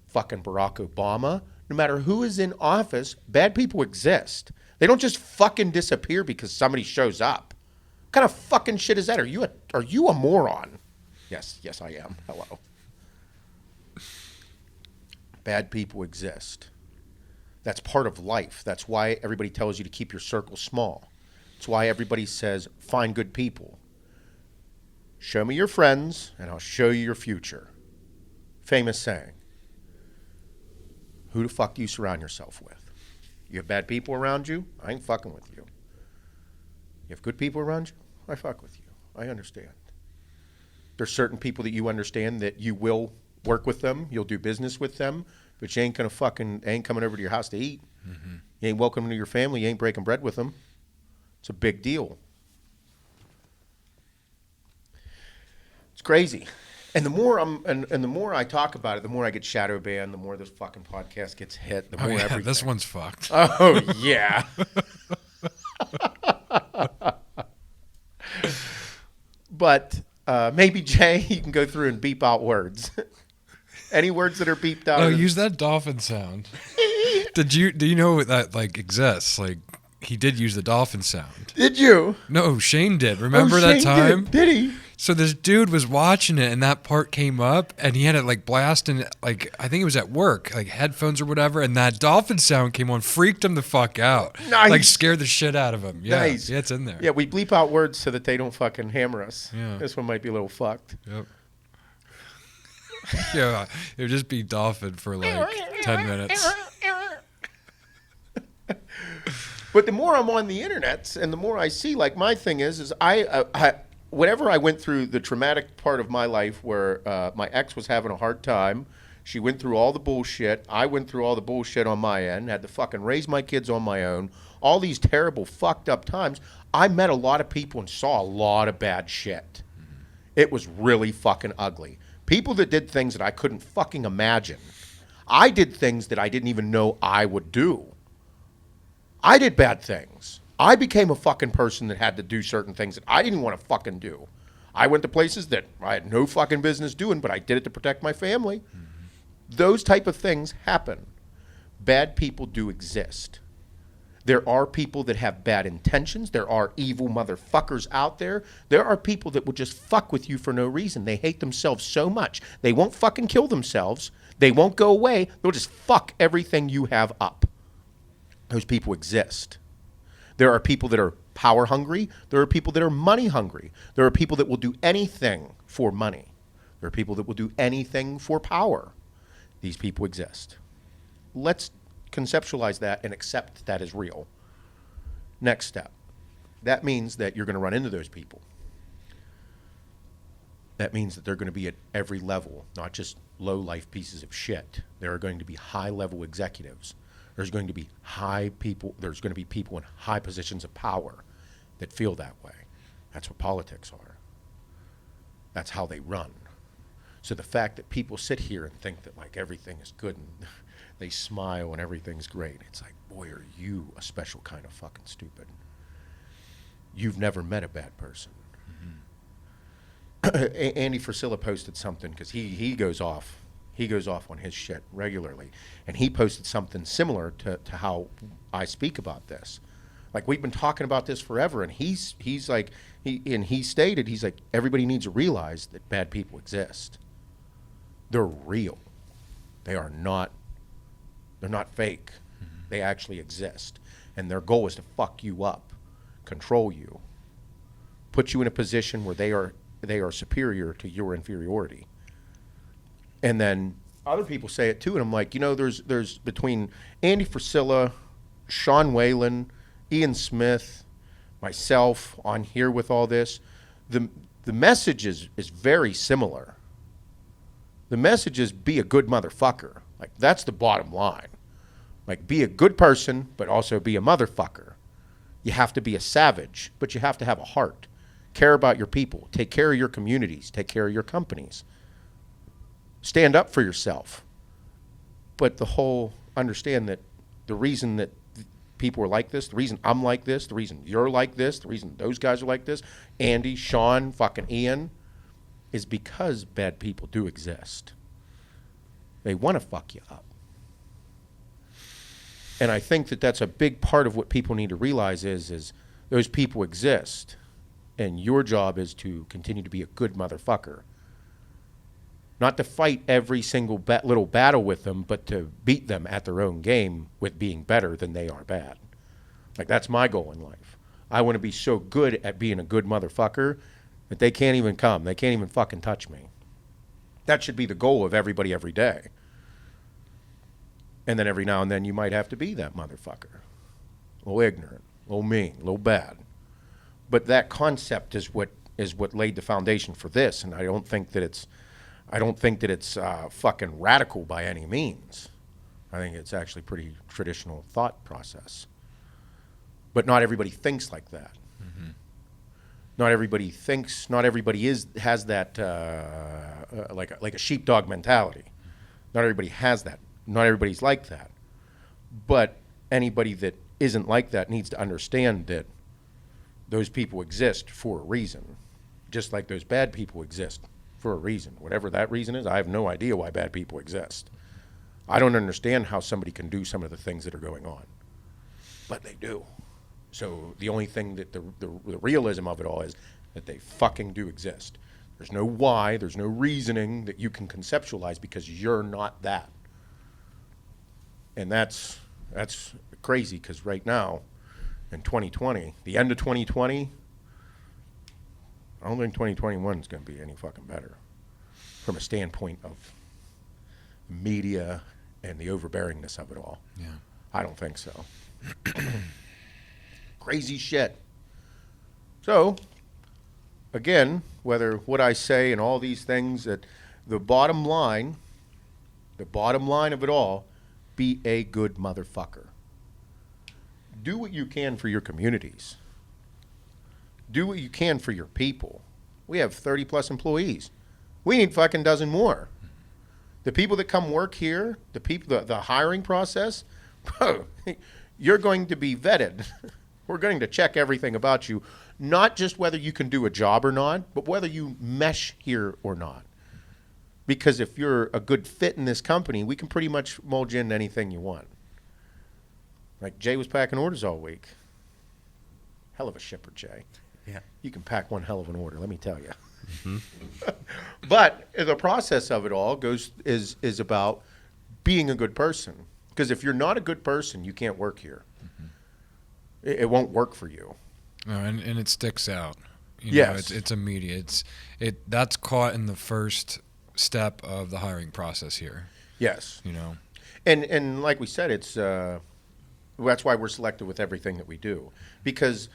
fucking Barack Obama, no matter who is in office, bad people exist. They don't just fucking disappear because somebody shows up. What kind of fucking shit is that? Are you a moron? Yes, I am. Hello. Bad people exist. That's part of life. That's why everybody tells you to keep your circle small. That's why everybody says, find good people. Show me your friends, and I'll show you your future. Famous saying. Who the fuck do you surround yourself with? You have bad people around you? I ain't fucking with you. You have good people around you? I fuck with you. I understand. There's certain people that you understand that you will work with them, you'll do business with them, but you ain't ain't coming over to your house to eat. Mm-hmm. You ain't welcoming to your family, you ain't breaking bread with them. It's a big deal. It's crazy. And the more the more I talk about it, the more I get shadow banned, the more this fucking podcast gets hit, the more everything. This one's fucked. Oh, yeah. But maybe, Jay, you can go through and beep out words. Any words that are beeped out? Oh, use that dolphin sound. Do you know that exists? Like, he did use the dolphin sound. Did you? No, Shane did. Remember that Shane time? Did he? So this dude was watching it, and that part came up, and he had it like blasting, like I think it was at work, like headphones or whatever, and that dolphin sound came on, freaked him the fuck out, Nice. like scared the shit out of him. Yeah, Nice. yeah, it's in there. Yeah, we bleep out words so that they don't fucking hammer us. Yeah. This one might be a little fucked. Yep. Yeah, it would just be dolphin for like 10 minutes. But the more I'm on the internet and the more I see, like my thing is I whenever I went through the traumatic part of my life where my ex was having a hard time, she went through all the bullshit, I went through all the bullshit on my end, had to fucking raise my kids on my own, all these terrible fucked up times, I met a lot of people and saw a lot of bad shit. It was really fucking ugly. People that did things that I couldn't fucking imagine. I did things that I didn't even know I would do. I did bad things. I became a fucking person that had to do certain things that I didn't want to fucking do. I went to places that I had no fucking business doing, but I did it to protect my family. Mm-hmm. Those type of things happen. Bad people do exist. There are people that have bad intentions. There are evil motherfuckers out there. There are people that will just fuck with you for no reason. They hate themselves so much. They won't fucking kill themselves. They won't go away. They'll just fuck everything you have up. Those people exist. There are people that are power hungry. There are people that are money hungry. There are people that will do anything for money. There are people that will do anything for power. These people exist. Let's conceptualize that and accept that as real. Next step. That means that you're going to run into those people. That means that they're going to be at every level, not just low life pieces of shit. There are going to be high level executives. There's going to be there's going to be people in high positions of power that feel that way. That's what politics are. That's how they run. So the fact that people sit here and think that like everything is good and they smile and everything's great, it's like, boy, are you a special kind of fucking stupid. You've never met a bad person. Mm-hmm. Andy Frisilla posted something because he goes off. He goes off on his shit regularly. And he posted something similar to how I speak about this. Like, we've been talking about this forever, and he's like, he stated, he's like, everybody needs to realize that bad people exist. They're real. They're not fake. Mm-hmm. They actually exist. And their goal is to fuck you up, control you, put you in a position where they are superior to your inferiority. And then other people say it too, and I'm like, there's between Andy Frisilla, Sean Whalen, Ian Smith, myself on here with all this, the message is very similar. The message is be a good motherfucker. Like, that's the bottom line. Like, be a good person, but also be a motherfucker. You have to be a savage, but you have to have a heart. Care about your people. Take care of your communities. Take care of your companies. Stand up for yourself. But understand that the reason that people are like this, the reason I'm like this, the reason you're like this, the reason those guys are like this, Andy, Sean, fucking Ian, is because bad people do exist. They want to fuck you up. And I think that that's a big part of what people need to realize is those people exist. And your job is to continue to be a good motherfucker. Not to fight every single little battle with them, but to beat them at their own game with being better than they are bad. Like, that's my goal in life. I want to be so good at being a good motherfucker that they can't even come. They can't even fucking touch me. That should be the goal of everybody every day. And then every now and then you might have to be that motherfucker. A little ignorant, a little mean, a little bad. But that concept is what laid the foundation for this, and I don't think that it's fucking radical by any means. I think it's actually pretty traditional thought process. But not everybody thinks like that. Mm-hmm. Not everybody has that like a sheepdog mentality. Not everybody has that. Not everybody's like that. But anybody that isn't like that needs to understand that those people exist for a reason. Just like those bad people exist for a reason. Whatever that reason is, I have no idea why bad people exist. I don't understand how somebody can do some of the things that are going on. But they do. So the only thing that the realism of it all is that they fucking do exist. There's no why, there's no reasoning that you can conceptualize because you're not that. And that's crazy because right now, in 2020, the end of 2020, I don't think 2021 is going to be any fucking better from a standpoint of media and the overbearingness of it all. Yeah. I don't think so. Crazy shit. So, again, whether what I say and all these things, that the bottom line of it all, be a good motherfucker. Do what you can for your communities. Do what you can for your people. We have 30 plus employees. We need fucking dozen more. The people that come work here, the hiring process, bro, you're going to be vetted. We're going to check everything about you, not just whether you can do a job or not, but whether you mesh here or not. Because if you're a good fit in this company, we can pretty much mold you into anything you want. Like Jay was packing orders all week. Hell of a shipper, Jay. Yeah. You can pack one hell of an order, let me tell you. Mm-hmm. But the process of it all is about being a good person. Because if you're not a good person, you can't work here. Mm-hmm. It won't work for you. No, and it sticks out. Yes. It's immediate. That's caught in the first step of the hiring process here. Yes. You know. And like we said, it's that's why we're selective with everything that we do. Because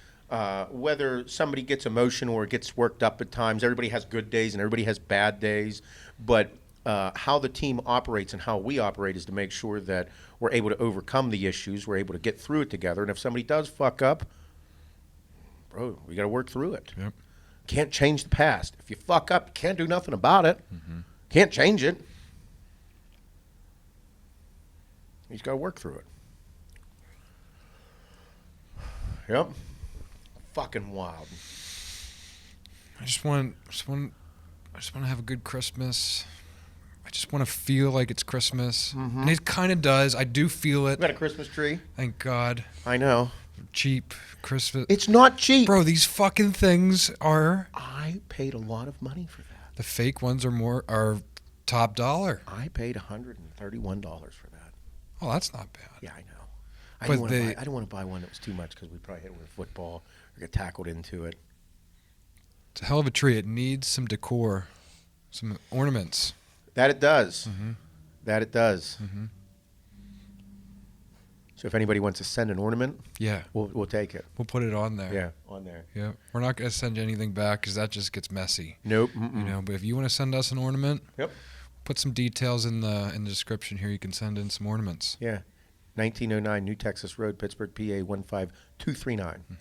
whether somebody gets emotional or gets worked up at times, everybody has good days and everybody has bad days. But how the team operates and how we operate is to make sure that we're able to overcome the issues. We're able to get through it together. And if somebody does fuck up, bro, we got to work through it. Yep. Can't change the past. If you fuck up, you can't do nothing about it. Mm-hmm. Can't change it. You just got to work through it. Yep. Fucking wild. I just want to have a good Christmas. I just want to feel like it's Christmas. Mm-hmm. And it kind of does. I do feel it. We got a Christmas tree. Thank God. I know. Cheap Christmas. It's not cheap. Bro, these fucking things are. I paid a lot of money for that. The fake ones are top dollar. I paid $131 for that. Oh, that's not bad. Yeah, I know. I didn't want to buy one that was too much because we'd probably hit it with a football or get tackled into it. It's a hell of a tree. It needs some decor, some ornaments. That it does. Mm-hmm. That it does. Mm-hmm. So if anybody wants to send an ornament, yeah, we'll take it. We'll put it on there. Yeah, on there. Yeah, we're not going to send you anything back because that just gets messy. Nope. You know, but if you want to send us an ornament, yep, put some details in the description here. You can send in some ornaments. Yeah, 1909 New Texas Road, Pittsburgh, PA 15239. Mm-hmm.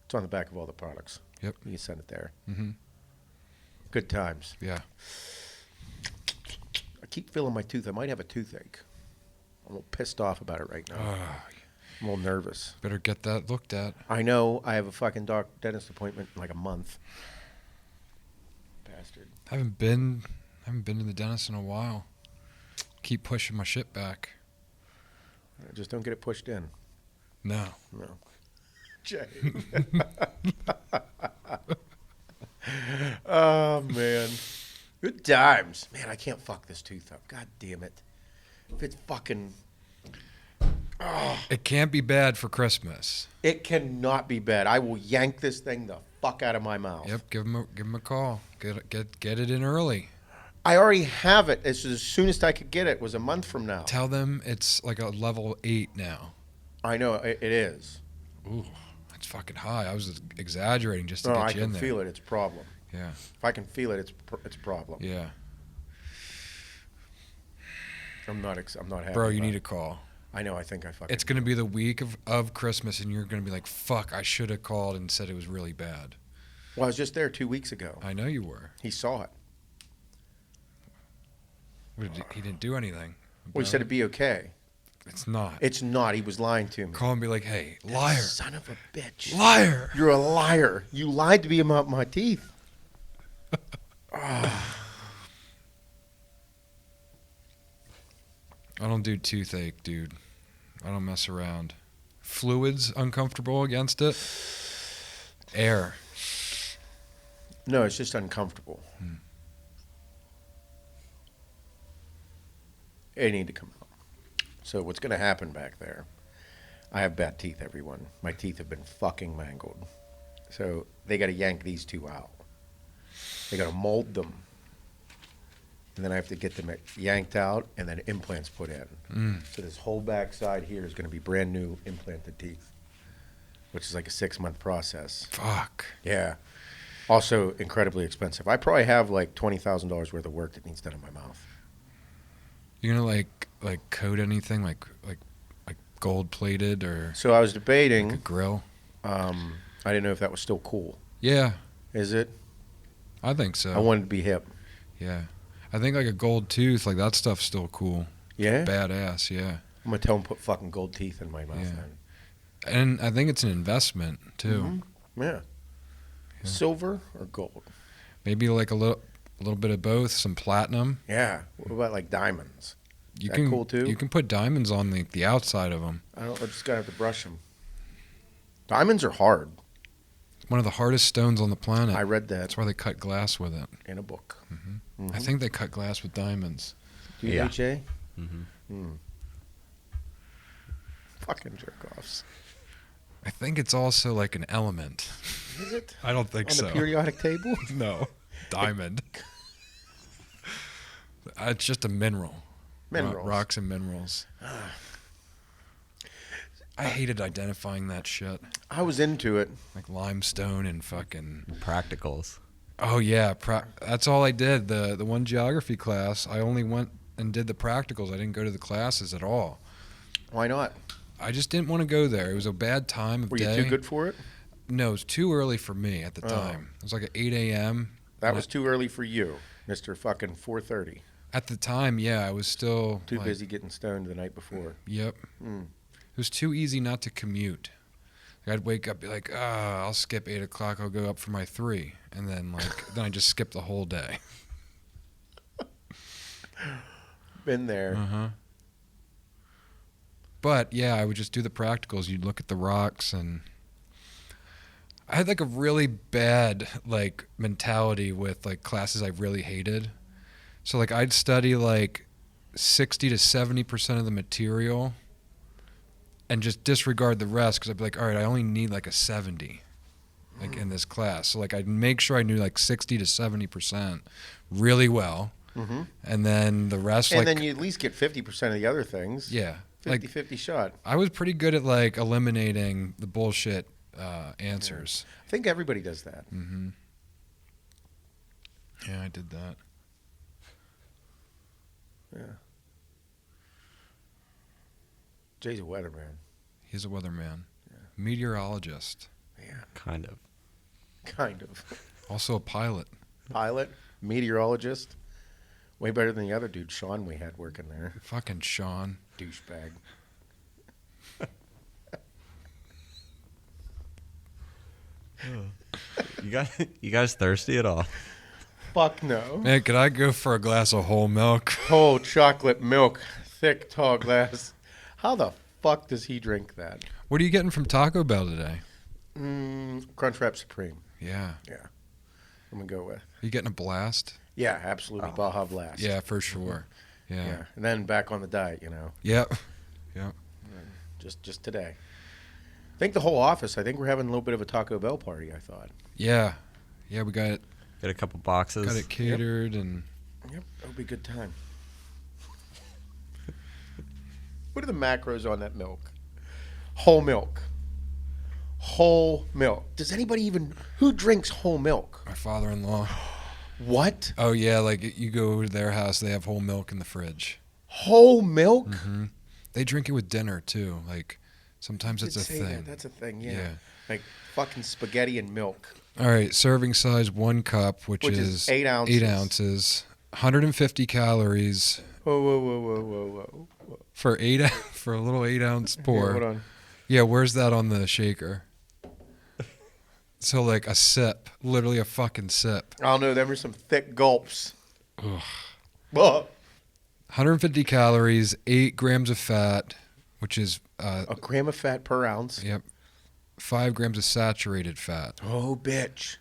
It's on the back of all the products. Yep, you can send it there. Mm-hmm. Good times. Yeah. I keep feeling my tooth. I might have a toothache. I'm a little pissed off about it right now. I'm a little nervous. Better get that looked at. I know. I have a fucking dentist appointment in like a month. Bastard. I haven't been to the dentist in a while. Keep pushing my shit back. Just don't get it pushed in. No. Jay. Oh, man. Good times. Man, I can't fuck this tooth up. God damn it. If it's fucking... Oh. It can't be bad for Christmas. It cannot be bad. I will yank this thing the fuck out of my mouth. Yep, give him a call. Get it in early. I already have it. As soon as I could get it was a month from now. Tell them it's like a level 8 now. I know, it is. Ooh, that's fucking high. I was exaggerating just to get you in there. I can feel it. It's a problem. Yeah. If I can feel it, it's a problem. Yeah. I'm not happy. Bro, you need a call. I know. I think I fucking. It's going to be the week of Christmas, and you're going to be like, fuck, I should have called and said it was really bad. Well, I was just there 2 weeks ago. I know you were. He saw it. He didn't do anything. Well, he said it'd be okay. It's not. It's not. He was lying to me. Call and be like, hey, liar. Son of a bitch. Liar. You're a liar. You lied to me about my teeth. I don't do toothache, dude. I don't mess around. Fluids uncomfortable against it. Air. No, it's just uncomfortable. They need to come out. So what's going to happen back there? I have bad teeth, everyone. My teeth have been fucking mangled. So they got to yank these two out. They got to mold them. And then I have to get them yanked out and then implants put in. So this whole back side here is going to be brand new implanted teeth, which is like a 6-month process. Fuck. Yeah. Also incredibly expensive. I probably have like $20,000 worth of work that needs done in my mouth. You're gonna like coat anything like gold plated or So I was debating. like a grill? I didn't know if that was still cool. Yeah, Is it? I think so. I wanted to be hip. Yeah, I think like a gold tooth, like that stuff's still cool. Yeah? Badass. Yeah, I'm going to tell him to put fucking gold teeth in my mouth Yeah. then. and I think it's an investment too. Yeah. Silver or gold? Maybe like a little bit of both. Some platinum. Yeah. What about like diamonds? You That can cool too? You can put diamonds on the outside of them. I just got to have to brush them. Diamonds are hard. One of the hardest stones on the planet. I read that That's why they cut glass with it. in a book. I think they cut glass with diamonds. Yeah. DHA? Mm-hmm. Fucking jerk-offs. I think it's also like an element. Is it? I don't think On so. the periodic table? No, diamond. It's just a mineral. Minerals. Rocks and minerals. I hated identifying that shit. I was into it. Like limestone and fucking... Practicals. Oh, yeah. That's all I did. The one geography class, I only went and did the practicals. I didn't go to the classes at all. Why not? I just didn't want to go there. It was a bad time of Were day. you too good for it? No, it was too early for me at the Oh. time. It was like at 8 a.m. That was too early for you, Mr. fucking 4:30. At the time, yeah, I was still... Too like, busy getting stoned the night before. Yep. It was too easy not to commute. Like I'd wake up, be like, I'll skip 8 o'clock. I'll go up for my 3. And then then I just skip the whole day. Been there. Uh-huh. But, yeah, I would just do the practicals. You'd look at the rocks, and I had, like, a really bad, like, mentality with, like, classes I really hated. So, like, I'd study, like, 60 to 70% of the material and just disregard the rest because I'd be like, all right, I only need, like, a 70, like, in this class. So, like, I'd make sure I knew, like, 60 to 70% really well. Mm-hmm. And then the rest, And like... then you at least get 50% of the other things. Yeah. 50-50 shot. I was pretty good at like eliminating the bullshit answers. I think everybody does that. Mm-hmm. Yeah, I did that. Yeah. Jay's a weatherman. He's a weatherman, meteorologist, Yeah, Kind of. kind of. also a pilot. Pilot, meteorologist. Way better than the other dude, Sean, we had working there. Fucking Sean. Douchebag. You guys thirsty at all? Fuck no. Man, could I go for a glass of whole milk? Whole chocolate milk, thick, tall glass. How the fuck does he drink that? What are you getting from Taco Bell today? Crunchwrap Supreme. Yeah. Yeah. I'm going to go with. Are you getting a blast? Yeah, absolutely. Baja Blast. Yeah, for sure. Yeah. Yeah. And then back on the diet, you know. Yep. Yep. Just today. I think the whole office, I think we're having a little bit of a Taco Bell party, I thought. Yeah. Yeah, we got Get a couple boxes. it catered and Yep, that'll be a good time. What are the macros on that milk? Whole milk. Whole milk. Does anybody even... Who drinks whole milk? my father-in-law. What? Oh yeah, like you go over to their house, they have whole milk in the fridge. Whole milk? Mm-hmm. They drink it with dinner too. Like sometimes it's a Did say thing. that. That's a thing, yeah. Yeah. Like fucking spaghetti and milk. All right, serving size 1 cup, which is 8 ounces. 8 ounces, 150 calories Whoa, whoa, whoa, whoa, whoa, whoa. for for a little 8-ounce pour. Here, hold on. Yeah, where's that on the shaker? So like a sip, literally a fucking sip. I don't know. Them are some thick gulps. Ugh. Whoa. 150 calories, 8 grams of fat, which is A gram of fat per ounce. yep, 5 grams of saturated fat. Oh, bitch.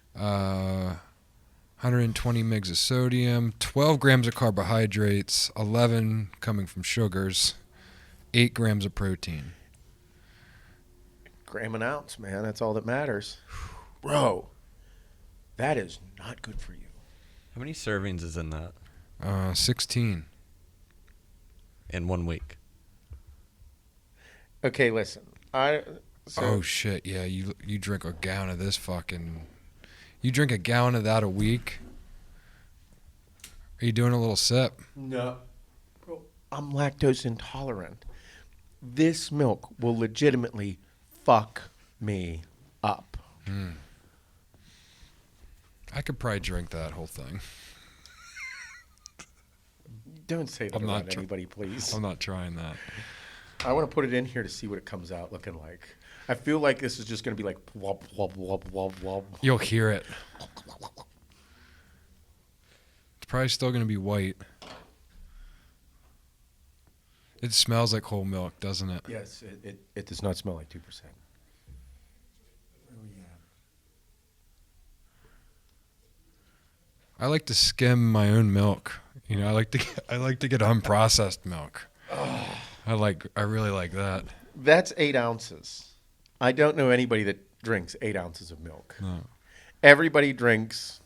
120 mgs of sodium, 12 grams of carbohydrates, 11 coming from sugars, 8 grams of protein. Gram an ounce, man. That's all that matters. Bro, that is not good for you. How many servings is in that 16. in 1 week? Okay, listen. Oh shit! Yeah, you drink a gallon of this fucking. You drink a gallon of that a week. Are you doing a little sip? No. Bro, I'm lactose intolerant. This milk will legitimately fuck me up. I could probably drink that whole thing. Don't say that about anybody, please. I'm not trying that. I want to put it in here to see what it comes out looking like. I feel like this is just going to be like wub, wub, wub, wub, wub. You'll hear it. It's probably still going to be white. It smells like whole milk, doesn't it? Yes, it does not smell like 2%. I like to skim my own milk. You know, I like to get unprocessed milk. I really like that. That's 8 ounces. I don't know anybody that drinks 8 ounces of milk. No. Everybody drinks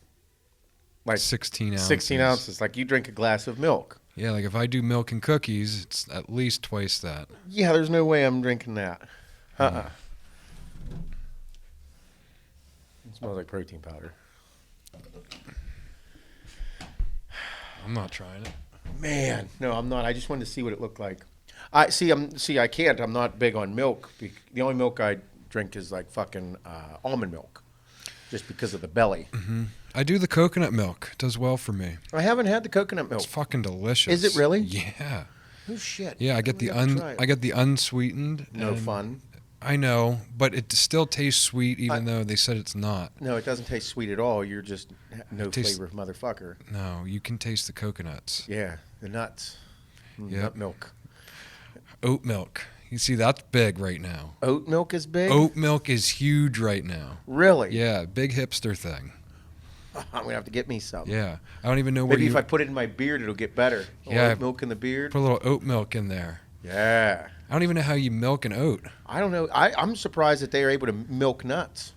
like 16 ounces. 16 ounces. Like you drink a glass of milk. Yeah, like if I do milk and cookies, it's at least twice that. Yeah, there's no way I'm drinking that. It smells like protein powder. I'm not trying it. Man, no, I'm not. I just wanted to see what it looked like. I can't. I'm not big on milk. The only milk I drink is like fucking almond milk, just because of the belly. Mm-hmm. I do the coconut milk. It does well for me. I haven't had the coconut milk. It's fucking delicious. Is it really? Yeah. Oh shit. Yeah, I get the unsweetened. No fun. I know, but it still tastes sweet, even though they said it's not. No, it doesn't taste sweet at all. You're just no flavor motherfucker. No, you can taste the coconuts. Yeah, the nuts. Yep. Nut milk. Oat milk. You see, that's big right now. Oat milk is big? Oat milk is huge right now. Really? Yeah, big hipster thing. I'm going to have to get me some. Yeah. I don't even know where Maybe if I put it in my beard, it'll get better. Yeah. Oat milk in the beard. Put a little oat milk in there. Yeah. I don't even know how you milk an oat. I don't know. I'm surprised that they are able to milk nuts.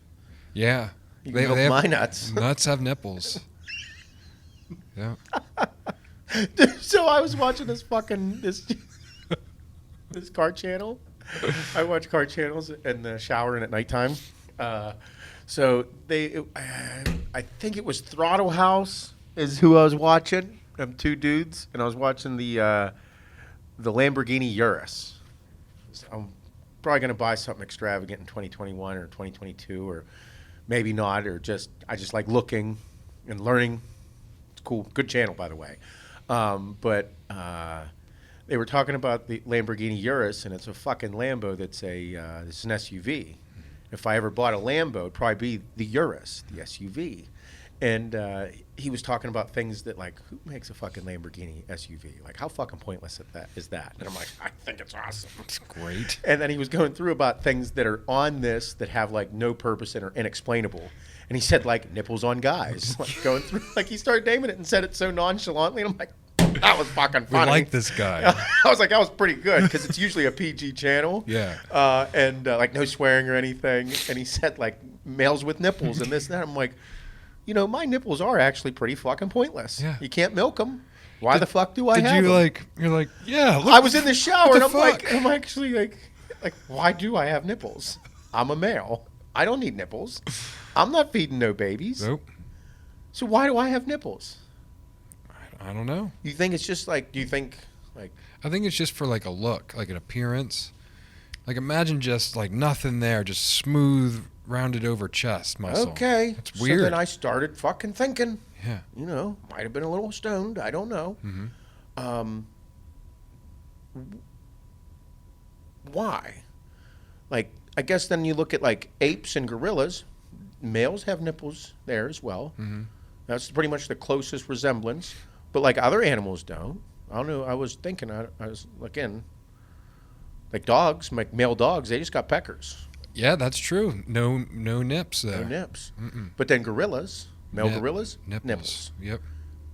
Yeah. You can milk my nuts. Nuts have nipples. Yeah. So I was watching this car channel. I watch car channels in the shower and at nighttime. So I think it was Throttle House is who I was watching. Two dudes, and I was watching the Lamborghini Urus. So I'm probably going to buy something extravagant in 2021 or 2022, or maybe not, or I just like looking and learning. It's cool, good channel, by the way. But they were talking about the Lamborghini Urus, and it's a fucking Lambo it's an SUV. If I ever bought a Lambo, it'd probably be the Urus, the SUV. And he was talking about things that, like, who makes a fucking Lamborghini SUV? Like, how fucking pointless is that? And I'm like, I think it's awesome. It's great. And then he was going through about things that are on this that have, like, no purpose and are inexplainable. And he said, like, nipples on guys. Like, going through, like, he started naming it and said it so nonchalantly. And I'm like, that was fucking funny. We like this guy. I was like, that was pretty good, because it's usually a PG channel. Yeah. And, like, no swearing or anything. And he said, like, males with nipples and this and that. I'm like, you know, my nipples are actually pretty fucking pointless. Yeah. You can't milk them. Why the fuck do I have Did you them? You're like, yeah. Look, I was in the shower and I'm actually like, why do I have nipples? I'm a male. I don't need nipples. I'm not feeding no babies. Nope. So why do I have nipples? I don't know. You think it's just like, I think it's just for like a look, like an appearance. Like imagine just like nothing there, just smooth, rounded over chest muscle. Okay. It's weird. So then I started fucking thinking. Yeah. You know, might have been a little stoned. I don't know. Mm-hmm. Why? Like, I guess then you look at like apes and gorillas. Males have nipples there as well. Mm-hmm. That's pretty much the closest resemblance. But like other animals don't. I don't know. I was thinking. I was looking. Like dogs, like male dogs, they just got peckers. Yeah, that's true. No nips there. No nips. Mm-mm. But then gorillas, Male gorillas, Nipples. Yep.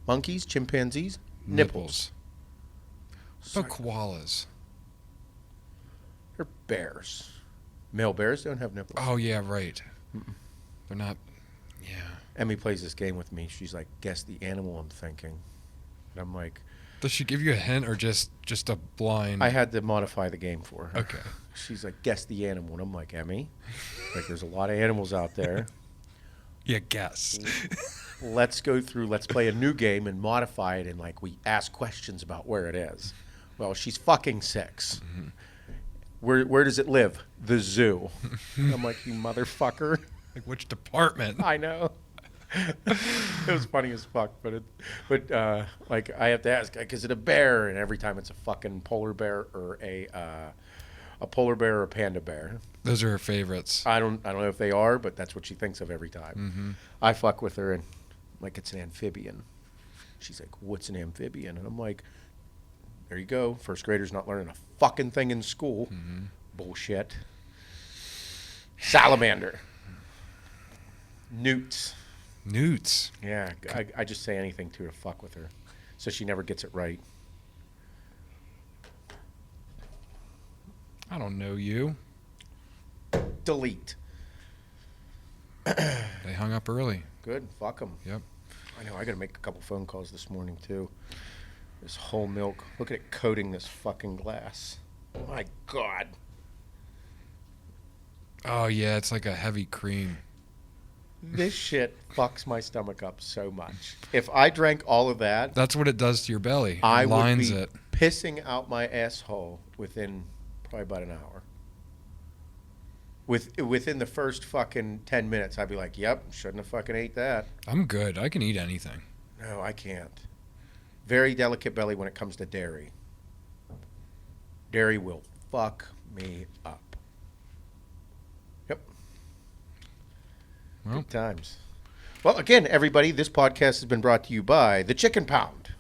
Monkeys, chimpanzees, nipples. What about koalas? They're bears. Male bears don't have nipples. Oh, yeah, right. They're not, yeah. Emmy plays this game with me. She's like, guess the animal I'm thinking. And I'm like... Does she give you a hint or just a blind? I had to modify the game for her. Okay. She's like, guess the animal. And I'm like, Emmy, like, there's a lot of animals out there. Yeah, guess. Let's play a new game and modify it, and like we ask questions about where it is. Well, she's fucking 6. Mm-hmm. Where does it live? The zoo. I'm like, you motherfucker. Like, which department? I know. It was funny as fuck, but like I have to ask, like, is it a bear? And every time it's a fucking polar bear or a polar bear or a panda bear. Those are her favorites. I don't know if they are, but that's what she thinks of every time. Mm-hmm. I fuck with her and like, it's an amphibian. She's like, what's an amphibian? And I'm like, there you go. First graders not learning a fucking thing in school. Mm-hmm. Bullshit. Salamander. Newts. Yeah, I just say anything to her to fuck with her, so she never gets it right. I don't know you. Delete. They hung up early. Good, fuck them. Yep. I know, I gotta make a couple phone calls this morning too. This whole milk, look at it coating this fucking glass. Oh my God. Oh yeah, it's like a heavy cream. This shit fucks my stomach up so much. If I drank all of that, that's what it does to your belly. I would lines be it. Pissing out my asshole within probably about an hour. Within the first fucking 10 minutes, I'd be like, yep, shouldn't have fucking ate that. I'm good. I can eat anything. No, I can't. Very delicate belly when it comes to dairy. Dairy will fuck me up. Yep. Well. Good times. Well, again, everybody, this podcast has been brought to you by the Chicken Pound.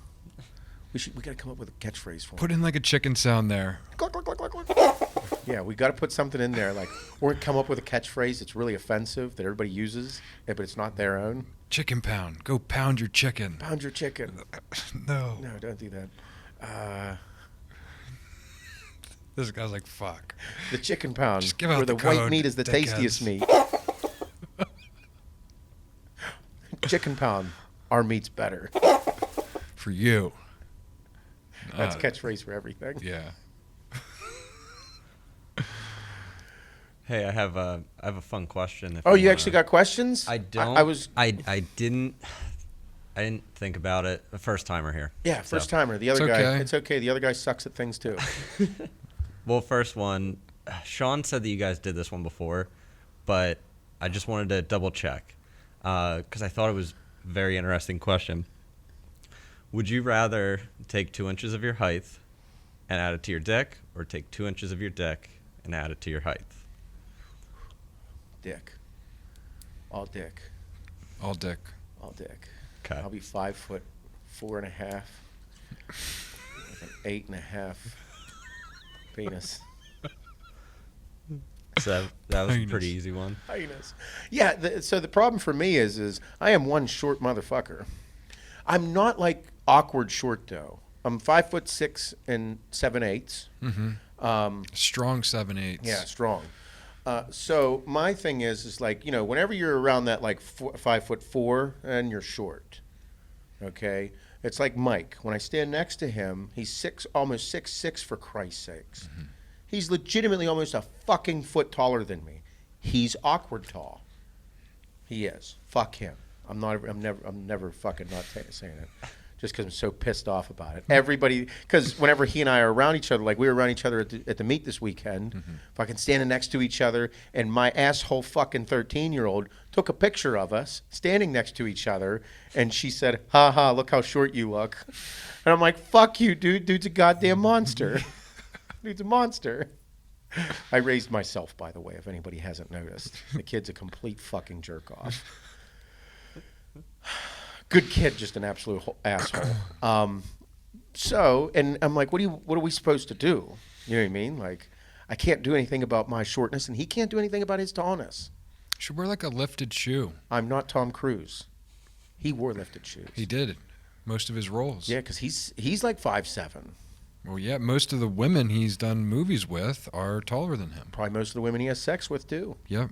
We got to come up with a catchphrase for it. Put in like a chicken sound there. Cluck, cluck, cluck, cluck, cluck. Yeah, we got to put something in there, like, or come up with a catchphrase that's really offensive that everybody uses, but it's not their own. Chicken pound. Go pound your chicken. Pound your chicken. No. No, don't do that. This guy's like, fuck. The Chicken Pound, Just give out where the code, white meat is the dickheads. tastiest meat. Chicken Pound, our meat's better. For you. That's a catchphrase for everything. Yeah. Hey, I have a fun question. Oh, you actually got questions? I don't. I didn't think about it. The first timer here. Yeah, first timer. The other It's guy. okay. It's okay. The other guy sucks at things too. Well, first one, Sean said that you guys did this one before, but I just wanted to double check because I thought it was a very interesting question. Would you rather take 2 inches of your height and add it to your dick, or take 2 inches of your dick and add it to your height? Dick. All dick. All dick. All dick. Okay. I'll be 5'4.5", with an 8.5 penis. So that was a Penis. pretty easy one. Penis. Yeah. So the problem for me is I am one short motherfucker. I'm not like awkward short though. I'm 5'6" and 7/8. Mm-hmm. Strong 7/8. Yeah, strong. So my thing is like, you know, whenever you're around that like 5'4" and you're short, okay, it's like Mike. When I stand next to him, he's almost 6'6" for Christ's sakes. Mm-hmm. He's legitimately almost a fucking foot taller than me. He's awkward tall. He is. Fuck him. I'm never fucking not saying it. Just because I'm so pissed off about it. Everybody, because whenever he and I are around each other, like we were around each other at the meet this weekend, fucking standing next to each other, and my asshole fucking 13-year-old took a picture of us standing next to each other, and she said, "Ha ha, look how short you look." And I'm like, "Fuck you, dude. Dude's a goddamn monster. Dude's a monster." I raised myself, by the way, if anybody hasn't noticed. The kid's a complete fucking jerk off. Good kid, just an absolute asshole. So, and I'm like, what are we supposed to do? You know what I mean? Like, I can't do anything about my shortness, and he can't do anything about his tallness. Should wear like a lifted shoe. I'm not Tom Cruise. He wore lifted shoes. He did most of his roles. Yeah, because he's like 5'7". Well, yeah, most of the women he's done movies with are taller than him. Probably most of the women he has sex with, too. Yep.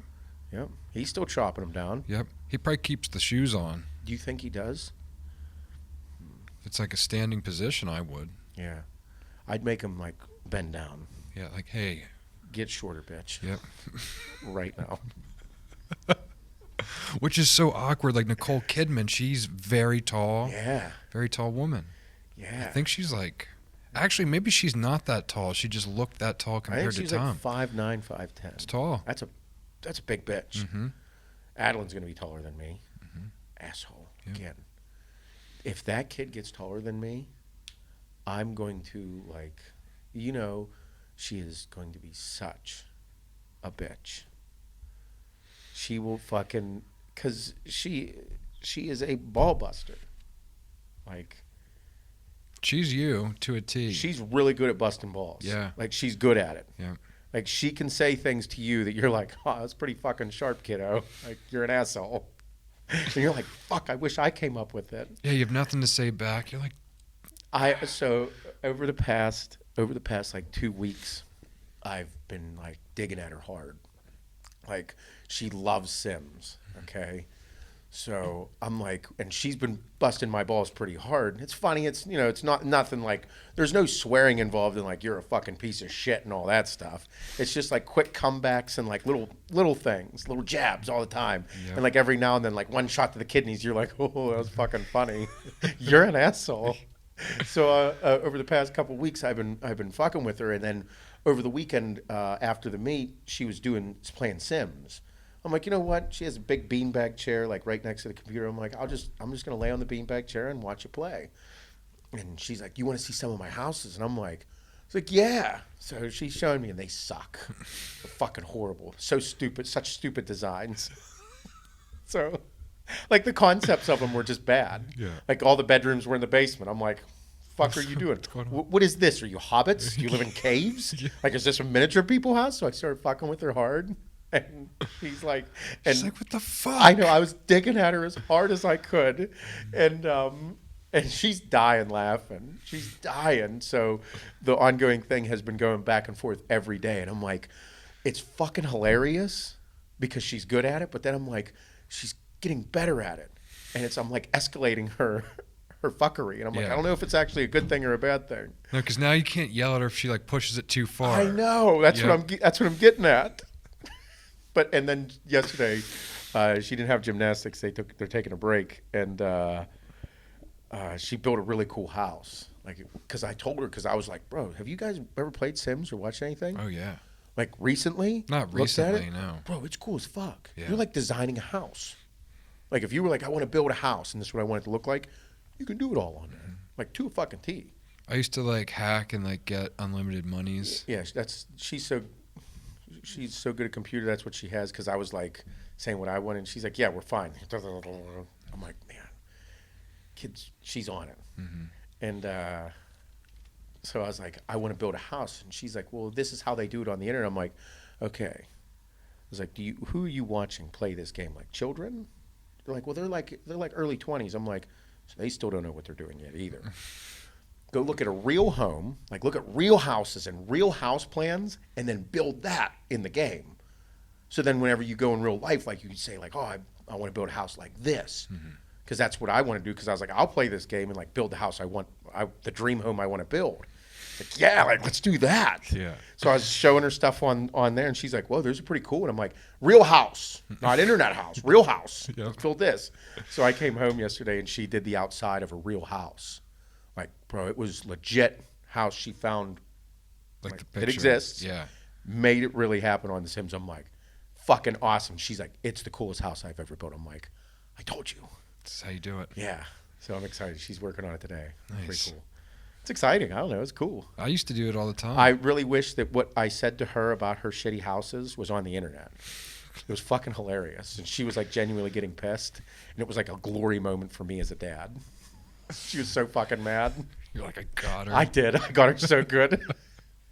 Yep. He's still chopping them down. Yep. He probably keeps the shoes on. Do you think he does? If it's like a standing position, I would. Yeah. I'd make him, like, bend down. Yeah, like, hey. Get shorter, bitch. Yep. Right now. Which is so awkward. Like Nicole Kidman, she's very tall. Yeah. Very tall woman. Yeah. I think she's like... Actually, maybe she's not that tall. She just looked that tall compared to Tom. I think she's like 5'9", 5'10". It's tall. That's a big bitch. Mm-hmm. Adeline's going to be taller than me. Mm-hmm. Asshole. Yep. Again. If that kid gets taller than me, I'm going to, like, she is going to be such a bitch. She will fucking... Because she is a ball buster. Like... She's you to a T. She's really good at busting balls. Yeah. Like, she's good at it. Yeah. Like, she can say things to you that you're like, oh, that's pretty fucking sharp, kiddo. Like, you're an asshole. And you're like, fuck, I wish I came up with it. Yeah, you have nothing to say back. You're like... So, over the past, like, 2 weeks, I've been, like, digging at her hard. Like, she loves Sims, okay? So I'm like, and she's been busting my balls pretty hard. It's funny. It's, it's not nothing like, there's no swearing involved in like, you're a fucking piece of shit and all that stuff. It's just like quick comebacks and like little things, little jabs all the time. Yep. And like every now and then, like one shot to the kidneys, you're like, oh, that was fucking funny. You're an asshole. So over the past couple of weeks, I've been fucking with her. And then over the weekend after the meet, she was playing Sims. I'm like, you know what? She has a big beanbag chair, like right next to the computer. I'm like, I'm just gonna lay on the beanbag chair and watch you play. And she's like, you want to see some of my houses? And I'm like, it's like, yeah. So she's showing me, and they suck. They're fucking horrible. So stupid. Such stupid designs. So, like the concepts of them were just bad. Yeah. Like all the bedrooms were in the basement. I'm like, fuck are you doing? What is this? Are you hobbits? Do you live in caves? Yeah. Like, is this a miniature people house? So I started fucking with her hard. And she's like, she's like, what the fuck? I know. I was digging at her as hard as I could, and she's dying laughing. She's dying. So the ongoing thing has been going back and forth every day, and I'm like, it's fucking hilarious because she's good at it. But then I'm like, she's getting better at it, and I'm like escalating her fuckery, and I'm like, I don't know if it's actually a good thing or a bad thing. No, because now you can't yell at her if she like pushes it too far. I know. That's what I'm getting at. And then yesterday, she didn't have gymnastics. They're taking a break, and she built a really cool house. Like, because I told her, because I was like, bro, have you guys ever played Sims or watched anything? Oh yeah. Like recently? Not recently, no. Bro, it's cool as fuck. Yeah. You're like designing a house. Like if you were like, I want to build a house, and this is what I want it to look like, you can do it all on there, like to a fucking T. I used to like hack and like get unlimited monies. Yeah, she's so good at computer. That's what she has. Because I was like saying what I wanted, and she's like, "Yeah, we're fine." I'm like, "Man, kids, she's on it." Mm-hmm. And so I was like, "I want to build a house," and she's like, "Well, this is how they do it on the internet." I'm like, "Okay." I was like, "Who are you watching play this game? Like children?" They're like, "Well, they're like early 20s." I'm like, "So they still don't know what they're doing yet either." Go look at a real home, like look at real houses and real house plans, and then build that in the game. So then whenever you go in real life, like you can say like, oh, I want to build a house like this. Because that's what I want to do. Because I was like, I'll play this game and like build the house the dream home I want to build. Like, yeah, like let's do that. Yeah. So I was showing her stuff on there, and she's like, whoa, those are pretty cool. And I'm like, real house, not internet house, real house. Yeah. Let's build this. So I came home yesterday, and she did the outside of a real house. Like, bro, it was legit house she found, like the it picture. exists. Yeah. Made it really happen on The Sims. I'm like, fucking awesome. She's like, it's the coolest house I've ever built. I'm like, I told you. That's how you do it. Yeah. So I'm excited. She's working on it today. Nice. Pretty cool. It's exciting. I don't know. It's cool. I used to do it all the time. I really wish that what I said to her about her shitty houses was on the internet. It was fucking hilarious. And she was like genuinely getting pissed. And it was like a glory moment for me as a dad. She was so fucking mad. You're like, I got her. I did. I got her so good.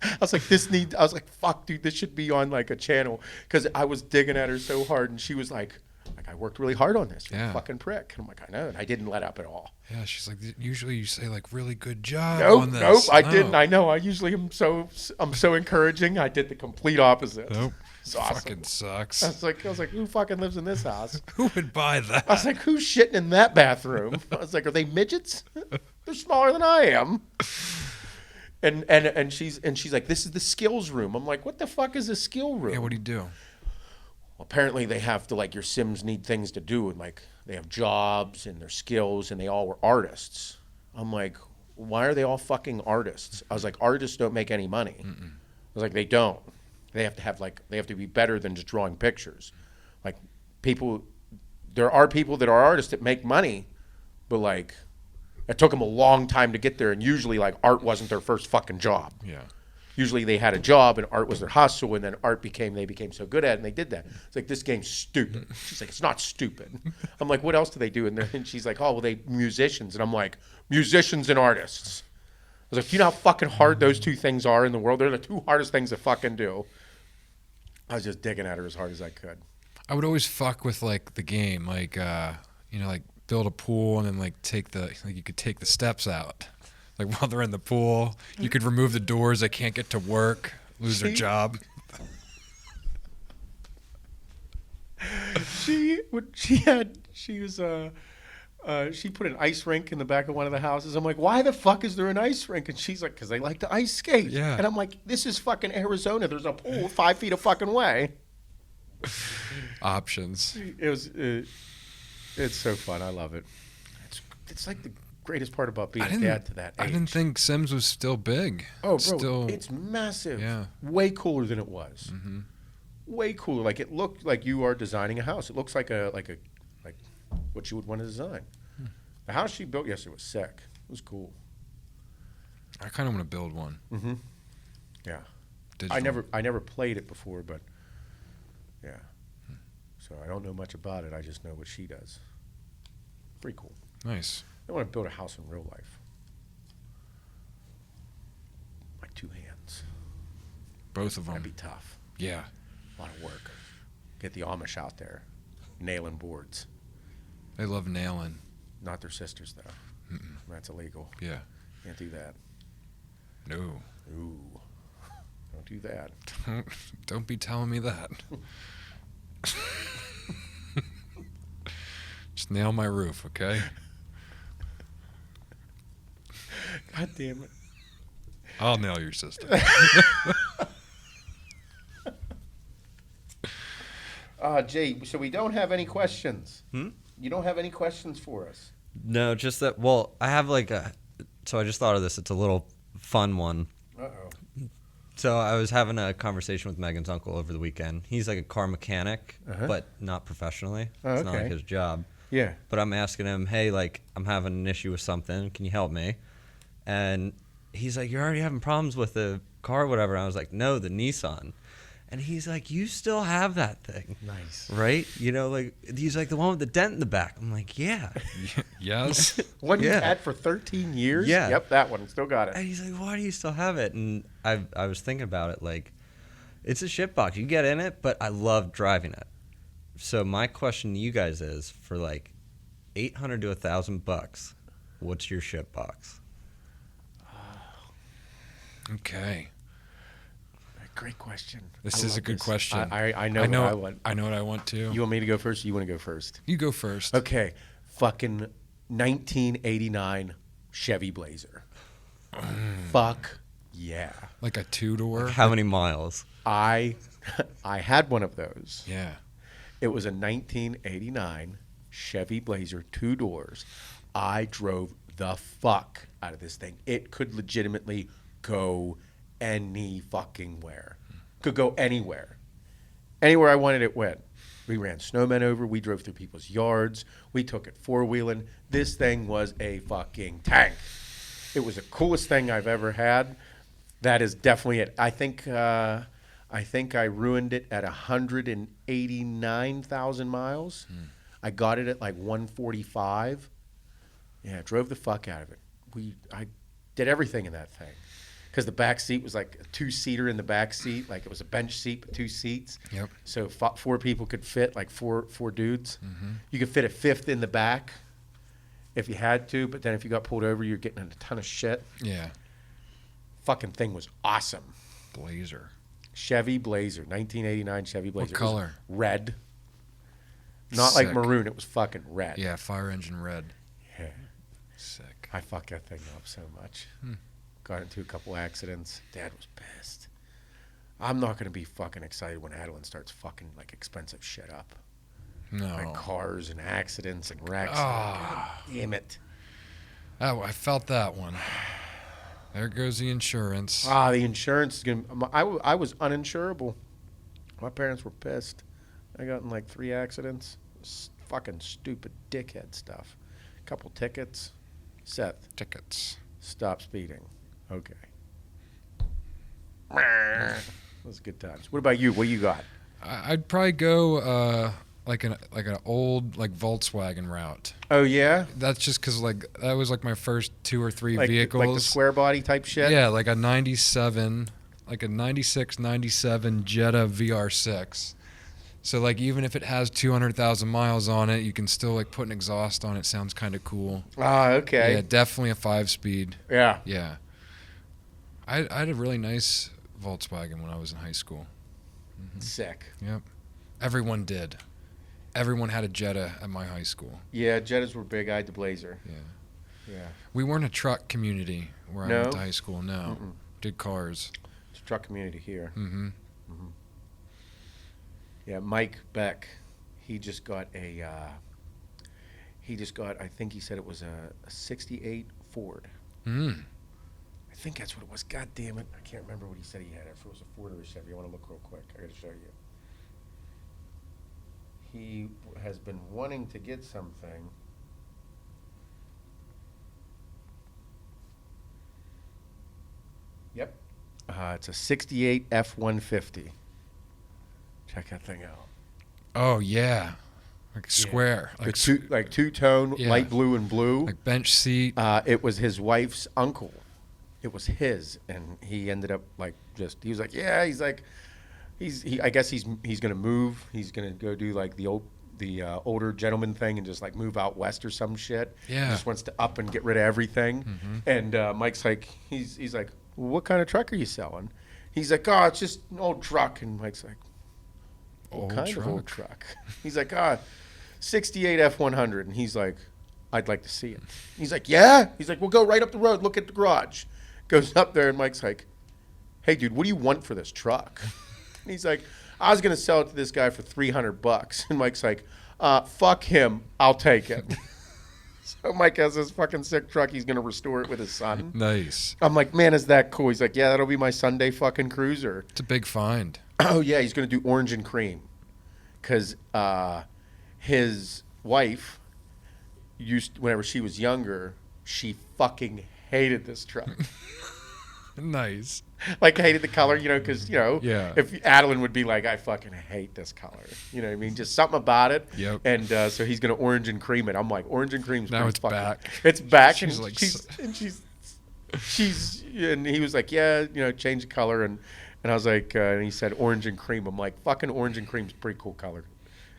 I was like, fuck, dude, this should be on like a channel. Because I was digging at her so hard, and she was like, Like, I worked really hard on this. You're Yeah. a fucking prick. And I'm like, I know. And I didn't let up at all. Yeah, she's like, usually you say like really good job Nope, on this. nope, I No. didn't. I know. I usually am I'm so encouraging. I did the complete opposite. Nope. It's awesome. Fucking sucks. I was like, who fucking lives in this house? Who would buy that? I was like, who's shitting in that bathroom? I was like, are they midgets? They're smaller than I am. And she's like, this is the skills room. I'm like, what the fuck is a skill room? Yeah, what do you do? Well, apparently they have to, like, your Sims need things to do, and like they have jobs and their skills, and they all were artists. I'm like, why are they all fucking artists? I was like, artists don't make any money. I was like, they don't. They have to be better than just drawing pictures. Like, there are people that are artists that make money, but like, it took them a long time to get there, and usually like art wasn't their first fucking job. Yeah. Usually they had a job and art was their hustle, and then they became so good at it and they did that. It's like, this game's stupid. She's like, it's not stupid. I'm like, what else do they do? And she's like, oh, well, they musicians. And I'm like, musicians and artists. I was like, do you know how fucking hard those two things are in the world? They're the two hardest things to fucking do. I was just digging at her as hard as I could. I would always fuck with like the game, like like build a pool and then like you could take the steps out. Like while they're in the pool, you could remove the doors. They can't get to work, lose their job. She put an ice rink in the back of one of the houses. I'm like, why the fuck is there an ice rink? And she's like, because they like to ice skate. Yeah. And I'm like, this is fucking Arizona. There's a pool 5 feet a fucking way. Options. It's so fun. I love it. It's like the greatest part about being a dad to that age. I didn't think Sims was still big. Oh, bro, it's massive. Yeah. Way cooler than it was. Mm-hmm. Way cooler. Like, it looked like you are designing a house. It looks like what you would want to design. The house she built yesterday was sick. It was cool. I kind of want to build one. Mm-hmm. Yeah. Digital. I never played it before, but yeah. So I don't know much about it. I just know what she does. Pretty cool. Nice. I want to build a house in real life. Like 2 hands. Both of them. That'd be tough. Yeah. A lot of work. Get the Amish out there, nailing boards. They love nailing. Not their sisters, though. Mm-mm. That's illegal. Yeah. Can't do that. No. Ooh. Don't do that. Don't be telling me that. Just nail my roof, okay? God damn it. I'll nail your sister. Jay, so we don't have any questions. Hmm? You don't have any questions for us? No, just that. Well, I have so I just thought of this. It's a little fun one. Uh-oh. So I was having a conversation with Megan's uncle over the weekend. He's like a car mechanic, but not professionally. Oh, it's not okay. like his job. Yeah. But I'm asking him, hey, like, I'm having an issue with something. Can you help me? And he's like, you're already having problems with the car or whatever. And I was like, no, the Nissan. And he's like, you still have that thing. Nice. Right? You know, like, he's like, the one with the dent in the back. I'm like, yeah. Yes. One you Yeah. had for 13 years? Yeah. Yep, that one. Still got it. And he's like, why do you still have it? And I was thinking about it, like, it's a shitbox. You get in it, but I love driving it. So my question to you guys is, for like $800 to $1,000, what's your shitbox? Okay. Great question. This I is a love good this. question. I know what I want. I know what I want too. You want me to go first or you want to go first? You go first. Okay. Fucking 1989 Chevy Blazer. Fuck yeah. Like a 2-door. How many miles? I had one of those. Yeah. It was a 1989 Chevy Blazer, 2 doors. I drove the fuck out of this thing. It could legitimately go any fucking where. Could go anywhere. Anywhere I wanted it went. We ran snowmen over. We drove through people's yards. We took it 4-wheeling. This thing was a fucking tank. It was the coolest thing I've ever had. That is definitely it. I think I ruined it at 189,000 miles. I got it at like 145. Yeah, drove the fuck out of it. I did everything in that thing. because the back seat was like a 2-seater in the back seat, like it was a bench seat with 2 seats. Yep. So 4 people could fit, like four dudes. Mm-hmm. You could fit a 5th in the back if you had to, but then if you got pulled over, you're getting in a ton of shit. Yeah. Fucking thing was awesome. Blazer. Chevy Blazer, 1989 Chevy Blazer. What color? It was red. Not like Sick. maroon, it was fucking red. Yeah, fire engine red. Yeah. Sick. I fucked that thing up so much. Got into a couple accidents. Dad was pissed. I'm not going to be fucking excited when Adeline starts fucking like expensive shit up. No. Like cars and accidents and wrecks. Ah. God damn it. Oh, I felt that one. There goes the insurance. The insurance is going to... I was uninsurable. My parents were pissed. I got in like 3 accidents. Fucking stupid dickhead stuff. Couple tickets. Seth, Tickets. stop speeding. Okay. Those good times. What about you? What you got? I'd probably go like an old like Volkswagen route. Oh, yeah? That's just because like that was like my first 2 or 3 Like vehicles. the square body type shit? Yeah, like a 97, like a 96, 97 Jetta VR6. So like even if it has 200,000 miles on it, you can still like put an exhaust on it. Sounds kind of cool. Okay. Yeah, definitely a 5-speed. Yeah. Yeah. I had a really nice Volkswagen when I was in high school. Sick. Yep. Everyone did. Everyone had a Jetta at my high school. Yeah, Jettas were big. I had the Blazer. Yeah. Yeah. We weren't a truck community where I No? went to high school. No. Mm-mm. Did cars. It's a truck community here. Mm-hmm. Yeah, Mike Beck, he just got I think he said it was a 68 Ford. Mm. I think that's what it was. God damn it. I can't remember what he said he had. If it was a Ford or a Chevy. I want to look real quick. I got to show you. He has been wanting to get something. Yep. It's a 68 F-150. Check that thing out. Oh, yeah. Like square. Like two-tone, Yeah. light blue and blue. Like bench seat. It was his wife's uncle. It was his, and he ended up he was like, yeah, he's like, I guess he's gonna move. He's gonna go do like the older gentleman thing and just like move out west or some shit. Yeah. He just wants to up and get rid of everything. Mm-hmm. And Mike's like, he's like, well, what kind of truck are you selling? He's like, oh, it's just an old truck. And Mike's like, what kind of old truck? He's like, 68 F-100. And he's like, I'd like to see it. He's like, yeah? He's like, well, go right up the road. Look at the garage. Goes up there, and Mike's like, hey, dude, what do you want for this truck? And he's like, I was going to sell it to this guy for $300. And Mike's like, fuck him. I'll take it. So Mike has this fucking sick truck. He's going to restore it with his son. Nice. I'm like, man, is that cool? He's like, yeah, that'll be my Sunday fucking cruiser. It's a big find. Oh, yeah, he's going to do orange and cream. Because his wife whenever she was younger, she fucking hated this truck. Nice. Like, hated the color, because, Yeah. if Adeline would be like, I fucking hate this color. You know what I mean? Just something about it. Yep. And so he's going to orange and cream it. I'm like, orange and cream's Now pretty it's fucking... back. It's back. She's and like... and he was like, yeah, change the color. And I was like, and he said orange and cream. I'm like, fucking orange and cream's a pretty cool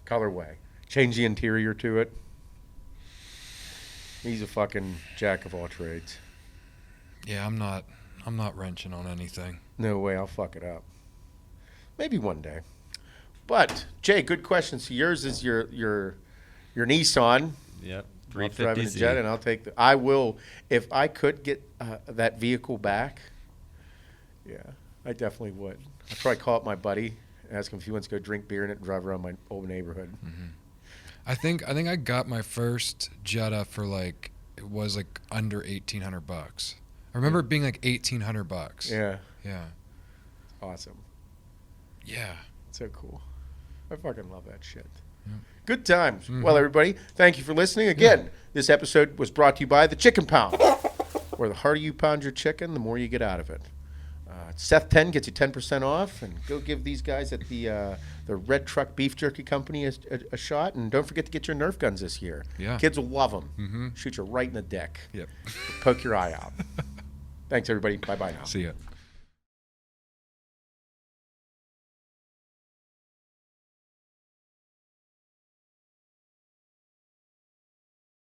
colorway. Change the interior to it. He's a fucking jack of all trades. Yeah, I'm not wrenching on anything. No way, I'll fuck it up. Maybe one day. But Jay, good question. So yours is your Nissan. Yep. I'm driving a 350Z. Jet, and I'll take I will, if I could get that vehicle back. Yeah, I definitely would. I'd probably call up my buddy, ask him if he wants to go drink beer in it and drive around my old neighborhood. Mm-hmm. I think I got my first Jetta for it was under $1,800. I remember it being $1,800. Yeah, Yeah. awesome. Yeah. So cool. I fucking love that shit. Yeah. Good times. Mhm. Well, everybody, thank you for listening. Again, this episode was brought to you by the Chicken Pound, where the harder you pound your chicken, the more you get out of it. Seth 10 gets you 10% off, and go give these guys at the Red Truck Beef Jerky Company a shot. And don't forget to get your Nerf guns this year. Yeah. Kids will love them. Mm-hmm. Shoot you right in the dick. Yep. Poke your eye out. Thanks, everybody. Bye-bye now. See ya.